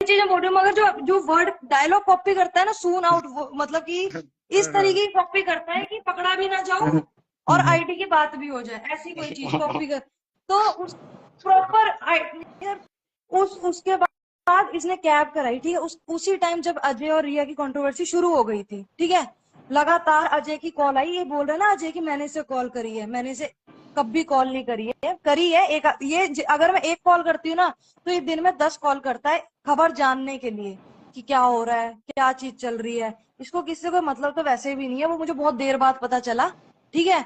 चीजें बोल रही हूँ, मगर जो वर्ड डायलॉग कॉपी करता है ना, सून आउट, मतलब कि इस तरीके की कॉपी करता है कि पकड़ा भी ना जाओ और आईडी की बात भी हो जाए, ऐसी कोई चीज कॉपी कर। तो उस प्रॉपर उसके बाद इसने कैब कराई, ठीक है। उसी टाइम जब अजय और रिया की कंट्रोवर्सी शुरू हो गई थी, ठीक है, लगातार अजय की कॉल आई। ये बोल रहा है ना अजय की मैंने इसे कॉल करी है, मैंने इसे कभी कॉल नहीं करी है एक ये अगर मैं एक कॉल करती हूँ ना, तो ये दिन में 10 कॉल करता है, खबर जानने के लिए कि क्या हो रहा है, क्या चीज चल रही है। इसको किसी से कोई मतलब तो वैसे भी नहीं है, वो मुझे बहुत देर बाद पता चला, ठीक है।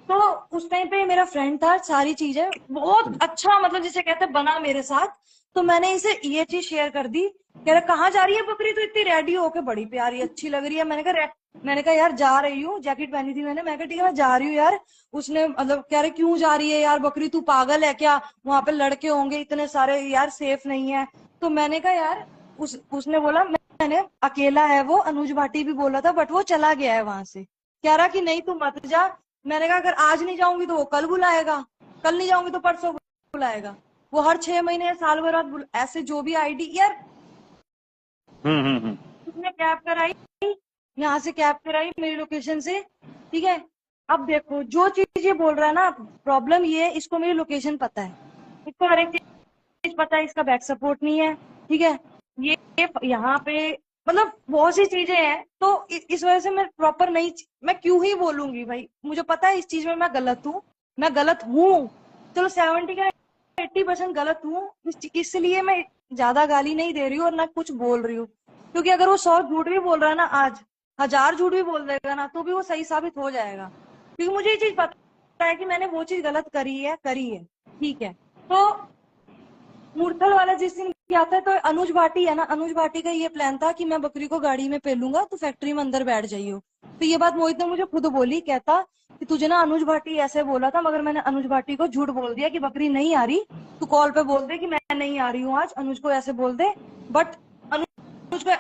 तो उस टाइम पे मेरा फ्रेंड था, सारी चीजें बहुत अच्छा, मतलब जिसे कहते हैं बना मेरे साथ। तो मैंने इसे ये चीज शेयर कर दी। कह रहा कहाँ जा रही है बकरी, तो इतनी रेडी होके बड़ी प्यारी अच्छी लग रही है। मैंने कहा यार जा रही हूँ, जैकेट पहनी थी मैंने, कहा ठीक है मैं जा रही हूँ यार। उसने मतलब कह रहे क्यों जा रही है यार बकरी, तू पागल है क्या, वहां पे लड़के होंगे इतने सारे यार, सेफ नहीं है। तो मैंने कहा यार उसने बोला मैंने अकेला है वो, अनुज भाटी भी बोला था, बट वो चला गया है वहां से। कह रहा कि नहीं तू मत जा। मैंने कहा अगर आज नहीं जाऊंगी तो वो कल बुलाएगा, कल नहीं जाऊंगी तो परसों बुलाएगा, वो हर 6 महीने या साल भर बाद ऐसे जो भी आईडी यार। उसने कैब कराई, यहाँ से कैब कराई मेरी लोकेशन से, ठीक है। अब देखो जो चीज ये बोल रहा है ना, प्रॉब्लम ये है, इसको मेरी लोकेशन पता है, इसको हर एक चीज पता है, इसका बैक सपोर्ट नहीं है, ठीक है। ये यहाँ पे मतलब बहुत सी चीजें हैं, तो इस वजह से मैं प्रॉपर नहीं, मैं क्यों ही बोलूंगी भाई, मुझे पता है इस चीज में मैं गलत हूँ, चलो 70 का 80% गलत हूँ, इसलिए मैं ज्यादा गाली नहीं दे रही हूँ और ना कुछ बोल रही हूँ। क्योंकि अगर वो 100 झूठ भी बोल रहा है ना, आज 1000 झूठ भी बोल देगा ना, तो भी वो सही साबित हो जाएगा। क्योंकि मुझे ये चीज पता है कि मैंने वो चीज गलत करी है, ठीक है। तो मुरथल वाला जिस दिन किया था, तो अनुज भाटी है ना, अनुज भाटी का ये प्लान था कि मैं बकरी को गाड़ी में पेलूंगा, तो फैक्ट्री में अंदर बैठ जाइयो। तो ये बात मोहित ने मुझे खुद बोली, कहता कि तुझे ना अनुज भाटी ऐसे बोला था, मगर मैंने अनुज भाटी को झूठ बोल दिया कि बकरी नहीं आ रही, तू कॉल पे बोल दे कि मैं नहीं आ रही हूँ आज, अनुज को ऐसे बोल दे। बट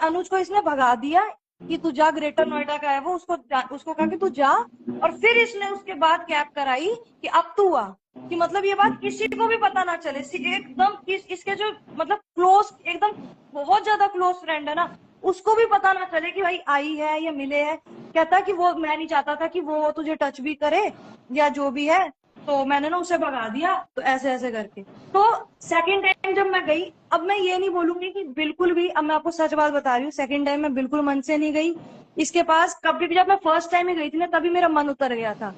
अनुज को इसने भगा दिया कि तू जा, ग्रेटर नोएडा का है वो, उसको कहा कि तू जा। और फिर इसने उसके बाद कैब कराई कि अब तू आ, कि मतलब ये बात किसी को भी पता ना चले, एकदम इसके जो मतलब क्लोज, एकदम बहुत ज्यादा क्लोज फ्रेंड है ना, उसको भी पता ना चले कि भाई आई है या मिले है। कहता कि वो मैं नहीं चाहता था कि वो तुझे टच भी करे या जो भी है, तो मैंने ना उसे भगा दिया, तो ऐसे ऐसे करके। तो सेकंड टाइम जब मैं गई, अब मैं ये नहीं बोलूंगी कि बिल्कुल भी, अब मैं आपको सच बात बता रही हूँ, सेकंड टाइम मैं बिल्कुल मन से नहीं गई इसके पास। कभी भी जब मैं फर्स्ट टाइम ही गई थी ना, तभी मेरा मन उतर गया था,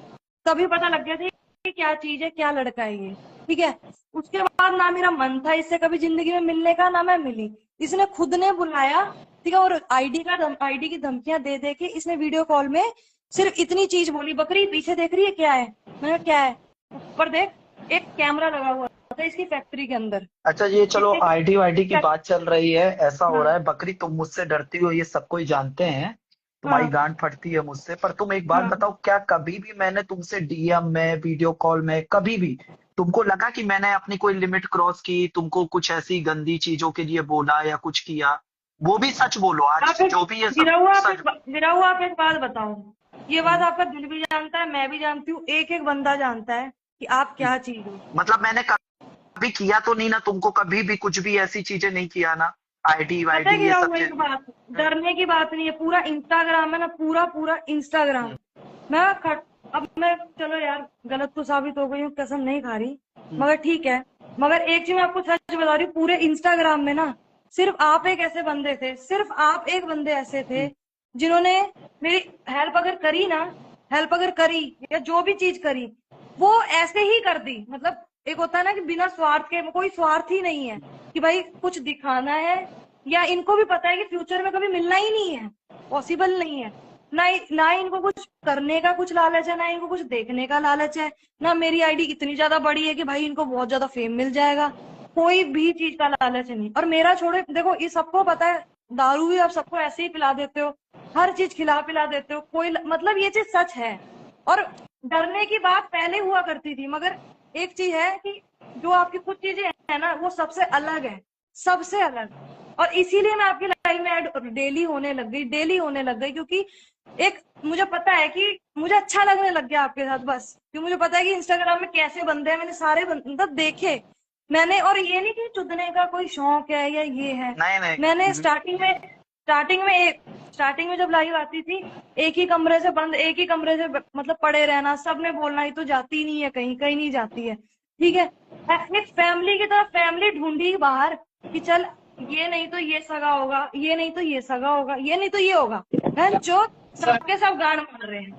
तभी पता लग गया था कि क्या चीज है, क्या लड़का है ये, ठीक है। उसके बाद ना मेरा मन था इससे कभी जिंदगी में मिलने का, ना मैं मिली। इसने खुद ने बुलाया, ठीक है, और आईडी की धमकियां दे दे के इसने वीडियो कॉल में सिर्फ इतनी चीज बोली, बकरी पीछे देख रही है क्या है, मैंने क्या है, ऊपर देख, एक कैमरा लगा हुआ था इसकी फैक्ट्री के अंदर। अच्छा ये चलो आईडी वाईडी की बात चल रही है, ऐसा हो हाँ। रहा है, बकरी तुम मुझसे डरती हो ये सब कोई जानते हैं, तुम्हारी हाँ गांड फटती है मुझसे, पर तुम एक बात हाँ। बताओ, क्या कभी भी मैंने तुमसे डीएम में, वीडियो कॉल में, कभी भी तुमको लगा कि मैंने अपनी कोई लिमिट क्रॉस की, तुमको कुछ ऐसी गंदी चीजों के लिए बोला या कुछ किया? वो भी सच बोलो, आप आज एक जो भी ये सब गिरा हुआ आप सच। एक गिरा हुआ आप एक बात बताओ। ये बात आपका दिल भी जानता है, मैं भी जानती हूँ, एक एक बंदा जानता है कि आप क्या चीज हो। मतलब मैंने कभी किया तो नहीं ना तुमको, कभी भी कुछ भी ऐसी चीजें नहीं किया ना, आईडी पता है वाईडी ये गिरा सब हुआ चीज? एक बात, डरने की बात नहीं है। पूरा इंस्टाग्राम है ना, पूरा पूरा इंस्टाग्राम। मैं अब मैं, चलो यार गलत तो साबित हो गई हूँ, कसम नहीं खा रही, मगर ठीक है। मगर एक चीज मैं आपको सच बता रही हूँ, पूरे इंस्टाग्राम में ना सिर्फ आप एक ऐसे बंदे थे, सिर्फ आप एक बंदे ऐसे थे जिन्होंने मेरी हेल्प अगर करी ना, हेल्प अगर करी या जो भी चीज करी वो ऐसे ही कर दी। मतलब एक होता है ना कि बिना स्वार्थ के, कोई स्वार्थ ही नहीं है कि भाई कुछ दिखाना है, या इनको भी पता है कि फ्यूचर में कभी मिलना ही नहीं है, पॉसिबल नहीं है। ना ही इनको कुछ करने का कुछ लालच है, ना इनको कुछ देखने का लालच है, ना मेरी आईडी इतनी ज्यादा बड़ी है कि भाई इनको बहुत ज्यादा फेम मिल जाएगा, कोई भी चीज का लालच नहीं। और मेरा छोड़ो, देखो ये सबको पता है, दारू भी आप सबको ऐसे ही पिला देते हो, हर चीज खिला पिला देते हो, कोई मतलब ये चीज सच है। और डरने की बात पहले हुआ करती थी, मगर एक चीज है कि जो आपकी कुछ चीजें है ना वो सबसे अलग है, सबसे अलग। और इसीलिए मैं आपकी लाइफ में ऐड डेली होने लग गई, क्योंकि एक मुझे पता है कि मुझे अच्छा लगने लग गया आपके साथ, बस क्योंकि मुझे पता है कि इंस्टाग्राम में कैसे बंदे हैं, मैंने सारे मतलब देखे मैंने। और ये नहीं कि चुदने का कोई शौक है या ये है, नहीं नहीं। मैंने स्टार्टिंग में जब लाइव आती थी, एक ही कमरे से बंद, एक ही कमरे से मतलब पड़े रहना, सबने बोलना ही तो जाती नहीं है कहीं, कहीं नहीं जाती है, ठीक है। एक फैमिली की तरह फैमिली ढूंढी बाहर कि चल ये नहीं तो ये सगा होगा, ये नहीं तो ये सगा होगा, ये नहीं तो ये होगा, जो सबके सब गांड मार रहे हैं,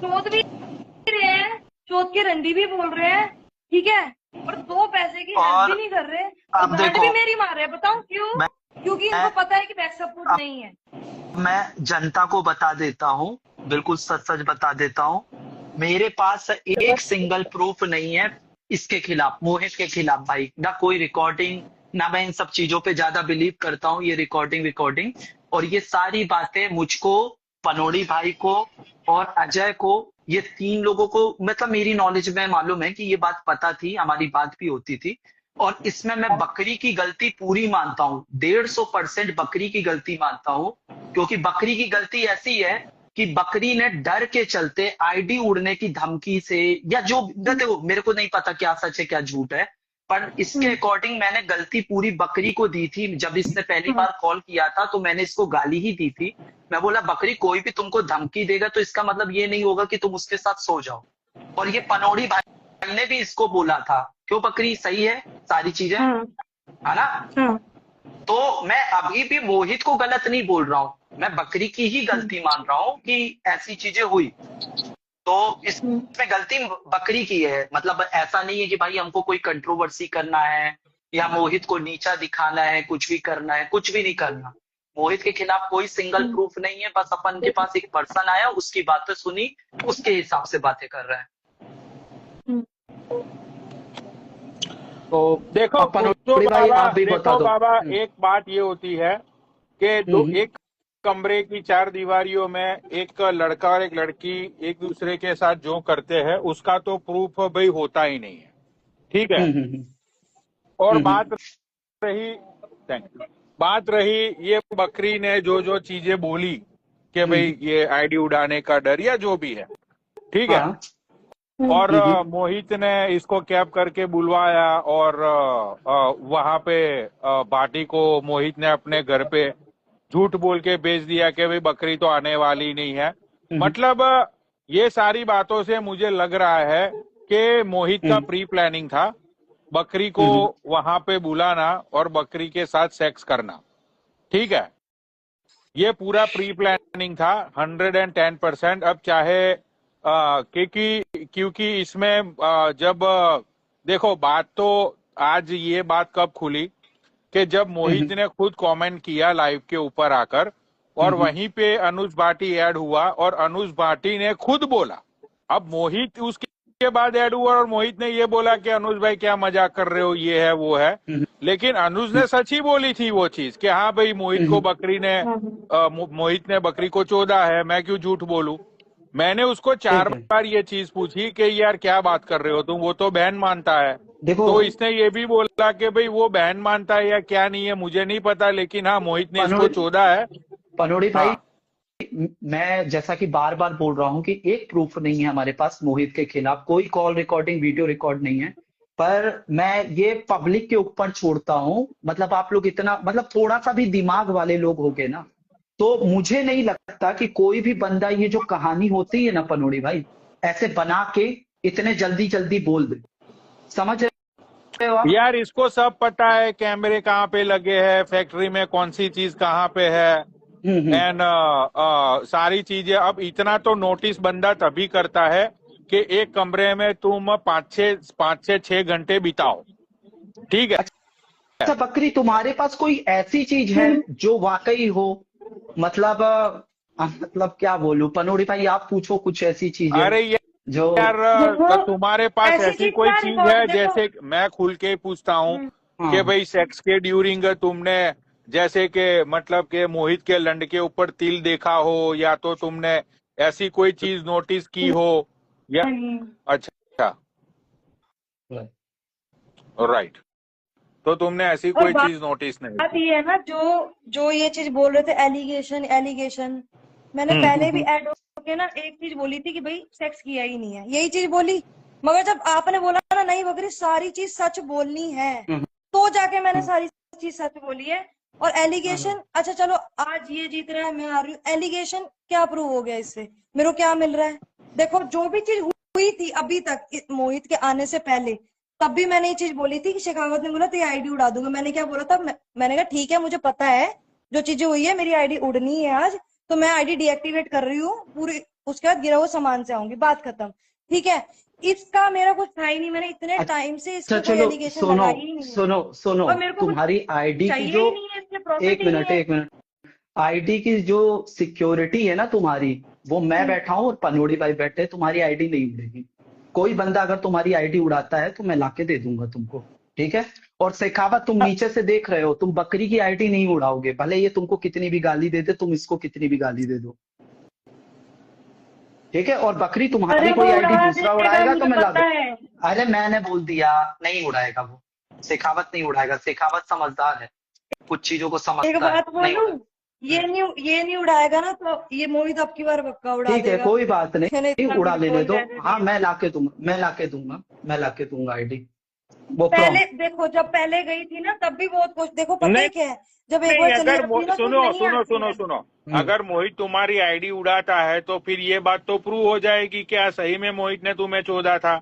चोट भी रहे हैं, चोट की रंडी भी बोल रहे हैं, ठीक है, और दो पैसे की हेल्प और भी नहीं कर रहे, और अब गांड देखो, भी मेरी मार रहे हैं। बताओ क्यों? मैं क्योंकि इनको पता है कि बैक सपोर्ट अब नहीं है। मैं जनता को बता देता हूँ, बिल्कुल सच सच बता देता हूँ, मेरे पास एक सिंगल प्रूफ नहीं है इसके खिलाफ, मोहित के खिलाफ भाई, ना कोई रिकॉर्डिंग, ना मैं इन सब चीजों पे ज्यादा बिलीव करता हूँ, ये रिकॉर्डिंग और ये सारी बातें मुझको, पनोड़ी भाई को और अजय को, ये तीन लोगों को मतलब मेरी नॉलेज में मालूम है कि ये बात पता थी, हमारी बात भी होती थी। और इसमें मैं बकरी की गलती पूरी मानता हूँ, 150% बकरी की गलती मानता हूँ, क्योंकि बकरी की गलती ऐसी है कि बकरी ने डर के चलते आईडी उड़ने की धमकी से, या जो देखो मेरे को नहीं पता क्या सच है क्या झूठ है, पर इसके अकॉर्डिंग मैंने गलती पूरी बकरी को दी थी। जब इसने पहली बार कॉल किया था तो मैंने इसको गाली ही दी थी, मैं बोला बकरी कोई भी तुमको धमकी देगा तो इसका मतलब ये नहीं होगा कि तुम उसके साथ सो जाओ। और ये पनोड़ी भाई ने भी इसको बोला था, क्यों बकरी, सही है सारी चीजें, है ना? तो मैं अभी भी मोहित को गलत नहीं बोल रहा हूँ, मैं बकरी की ही गलती मान रहा हूँ कि ऐसी चीजें हुई, तो इसमें गलती बकरी की है। मतलब ऐसा नहीं है कि भाई हमको कोई कंट्रोवर्सी करना है या मोहित को नीचा दिखाना है, कुछ भी करना है, कुछ भी नहीं करना। मोहित के खिलाफ कोई सिंगल प्रूफ नहीं है, बस अपन के पास एक पर्सन आया, उसकी बातें सुनी, उसके हिसाब से बातें कर रहे हैं। तो देखो पनोड़ी भाई आप भी बता दो। बाबा, एक बात ये होती है कि एक कमरे की चार दीवारियों में एक लड़का और एक लड़की एक दूसरे के साथ जो करते हैं उसका तो प्रूफ भाई होता ही नहीं है, ठीक है। और बात रही ये बकरी ने जो जो चीजें बोली कि भाई ये आईडी उड़ाने का डर या जो भी है, ठीक है। और मोहित ने इसको कैब करके बुलवाया और वहां पे बाटी को मोहित ने अपने घर पे झूठ बोल के भेज दिया कि भाई बकरी तो आने वाली नहीं है। मतलब ये सारी बातों से मुझे लग रहा है कि मोहित का प्री प्लानिंग था बकरी को वहां पे बुलाना और बकरी के साथ सेक्स करना, ठीक है। ये पूरा प्री प्लानिंग था 110%। अब चाहे क्योंकि इसमें जब देखो बात तो आज ये बात कब खुली कि जब मोहित ने खुद कमेंट किया लाइव के ऊपर आकर, और वहीं पे अनुज भाटी ऐड हुआ और अनुज भाटी ने खुद बोला। अब मोहित उसके के बाद ऐड हुआ और मोहित ने ये बोला कि अनुज भाई क्या मजाक कर रहे हो, ये है वो है। लेकिन अनुज ने सच ही बोली थी वो चीज कि हाँ भाई मोहित को बकरी ने मोहित ने बकरी को चोदा है, मैं क्यों झूठ बोलूं। मैंने उसको 4 बार ये चीज पूछी कि यार क्या बात कर रहे हो तुम, वो तो बहन मानता है। देखो तो इसने ये भी बोला कि भाई वो बहन मानता है या क्या नहीं है मुझे नहीं पता, लेकिन हाँ मोहित ने इसको चोदा है। पनोड़ी भाई, मैं जैसा कि बार बार बोल रहा हूं कि एक प्रूफ नहीं है हमारे पास मोहित के खिलाफ, कोई कॉल रिकॉर्डिंग वीडियो रिकॉर्ड नहीं है। पर मैं ये पब्लिक के ऊपर छोड़ता हूं, मतलब आप लोग इतना, मतलब थोड़ा सा भी दिमाग वाले लोग हो गए ना, तो मुझे नहीं लगता कि कोई भी बंदा ये जो कहानी होती है ना पनोड़ी भाई, ऐसे बना के इतने जल्दी जल्दी बोल दे। समझ रहे हो आप? यार इसको सब पता है कैमरे कहाँ पे लगे हैं, फैक्ट्री में कौन सी चीज कहाँ पे है, एंड सारी चीजें। अब इतना तो नोटिस बंदा तभी करता है कि एक कमरे में तुम 5 से 6 घंटे बिताओ, ठीक है। अच्छा बकरी, तुम्हारे पास कोई ऐसी चीज है जो वाकई हो, मतलब क्या बोलूं पनोड़ी भाई, आप पूछो कुछ ऐसी चीज है अरे जो यार तुम्हारे पास ऐसी कोई चीज है, देखो। जैसे मैं खुल के पूछता हूँ हाँ। कि भाई सेक्स के ड्यूरिंग तुमने जैसे कि मतलब कि मोहित के लंड के ऊपर तिल देखा हो, या तो तुमने ऐसी कोई चीज नोटिस की हो या अच्छा राइट, तो तुमने ऐसी और कोई चीज नोटिस नहीं बात की। ये है ना, जो ये चीज बोल रहे थे एलिगेशन, मैंने पहले भी ऐड होके ना एक चीज बोली थी कि भाई सेक्स किया ही नहीं है, यही चीज बोली। मगर जब आपने बोला ना नहीं बकरी सारी चीज सच बोलनी है, तो जाके मैंने सारी चीज सच बोली है। और एलिगेशन, अच्छा चलो आज ये जीत रहा है मैं आ रही हूँ, एलिगेशन क्या प्रूव हो गया इससे, मेरे को क्या मिल रहा है? देखो जो भी चीज हुई थी अभी तक मोहित के आने से पहले, तब भी मैंने ये चीज बोली थी कि शेखावत ने बोला तेरी आईडी उड़ा दूंगा। मैंने क्या बोला था, मैंने कहा ठीक है मुझे पता है जो चीजें हुई है, मेरी आईडी उड़नी है आज, तो मैं आईडी डीएक्टिवेट कर रही हूँ पूरी, उसके बाद गिरा हुआ सामान से आऊंगी, बात खत्म, ठीक है। इसका मेरा कुछ था ही नहीं, मैंने इतने टाइम से इस पे कोई चलो एलिगेशन लगाई ही नहीं है। सुनो और मेरे को तुम्हारी आईडी की चाहिए जो ही नहीं है, इसमें प्रॉफिट ही नहीं है। एक मिनट, आईडी की जो सिक्योरिटी है ना तुम्हारी, वो मैं बैठा हूँ और पनोड़ी भाई बैठे, तुम्हारी आईडी नहीं उड़ेगी। कोई बंदा अगर तुम्हारी आईडी उड़ाता है तो मैं लाके दे दूंगा तुमको, ठीक है। और शेखावत तुम नीचे से देख रहे हो, तुम बकरी की आईडी नहीं उड़ाओगे, भले ये तुमको कितनी भी गाली दे दे, तुम इसको कितनी भी गाली दे दो, ठीक है। और बकरी तुम्हारी कोई आईडी दूसरा उड़ाएगा तो मैं ला दूंगा। अरे मैंने बोल दिया नहीं उड़ाएगा, वो शेखावत नहीं उड़ाएगा, शेखावत समझदार है, कुछ चीजों को एक समझता है। बात बोलूं, ये नहीं उड़ाएगा ना तो ये मोहित अब की बार पक्का उड़ा ठीक है, देगा। कोई बात मैंने नहीं, इतना उड़ा कुछ लेने बोल दो। जाने हाँ दिया। मैं लाके दूंगा आईडी। वो पहले देखो जब पहले गई थी ना तब भी बहुत कुछ, देखो पता नहीं, है क्या है, जब एक नहीं, बार चली अगर जाती है ना, सुनो फिर नहीं सुनो आती सुनो है। सुनो अगर मोहित तुम्हारी आईडी उड़ाता है तो फिर ये बात तो प्रूव हो जाएगी क्या सही में मोहित ने तुम्हें चोदा था,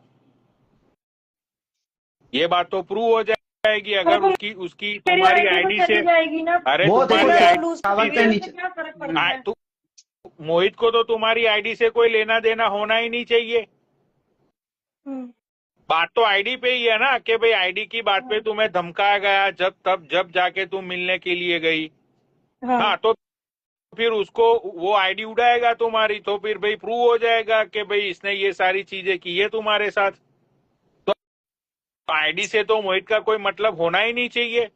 ये बात तो प्रूव हो जाएगी अगर उसकी तुम्हारी आईडी से। जाएगी ना, अरे वो तुम्हारी देखो, आईडी नीचे क्या फर्क पड़ता है? मोहित को तो तुम्हारी आईडी से कोई लेना देना होना ही नहीं चाहिए। बात तो आईडी पे ही है ना कि भाई आईडी की बात पे तुम्हें धमकाया गया, जब जाके तुम मिलने के लिए गई। हाँ तो फिर उसको वो आईडी उड़ाएगा तुम्हारी, तो फिर भाई प्रूव हो जाएगा कि भाई इसने ये सारी चीजें की है तुम्हारे साथ। तो आईडी से तो मोहित का कोई मतलब होना ही नहीं चाहिए,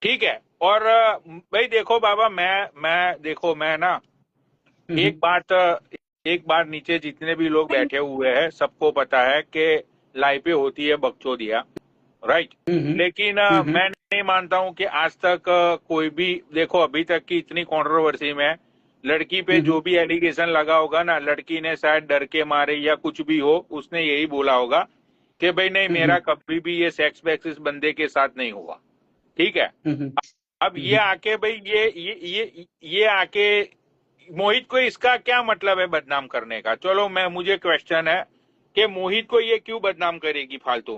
ठीक है। और भाई देखो बाबा, मैं ना एक बात नीचे जितने भी लोग बैठे हुए हैं सबको पता है कि लाइव पे होती है बकचोदिया, राइट। लेकिन मैं नहीं मानता हूं कि आज तक कोई भी, देखो अभी तक की इतनी कंट्रोवर्सी में लड़की पे जो भी एलिगेशन लगा होगा ना, लड़की ने शायद डर के मारे या कुछ भी हो, उसने यही बोला होगा कि भाई नहीं मेरा कभी भी ये सेक्स वैक्स इस बंदे के साथ नहीं हुआ, ठीक है। अब ये आके भाई ये आके मोहित को इसका क्या मतलब है बदनाम करने का? चलो मुझे क्वेश्चन है कि मोहित को ये क्यों बदनाम करेगी फालतू।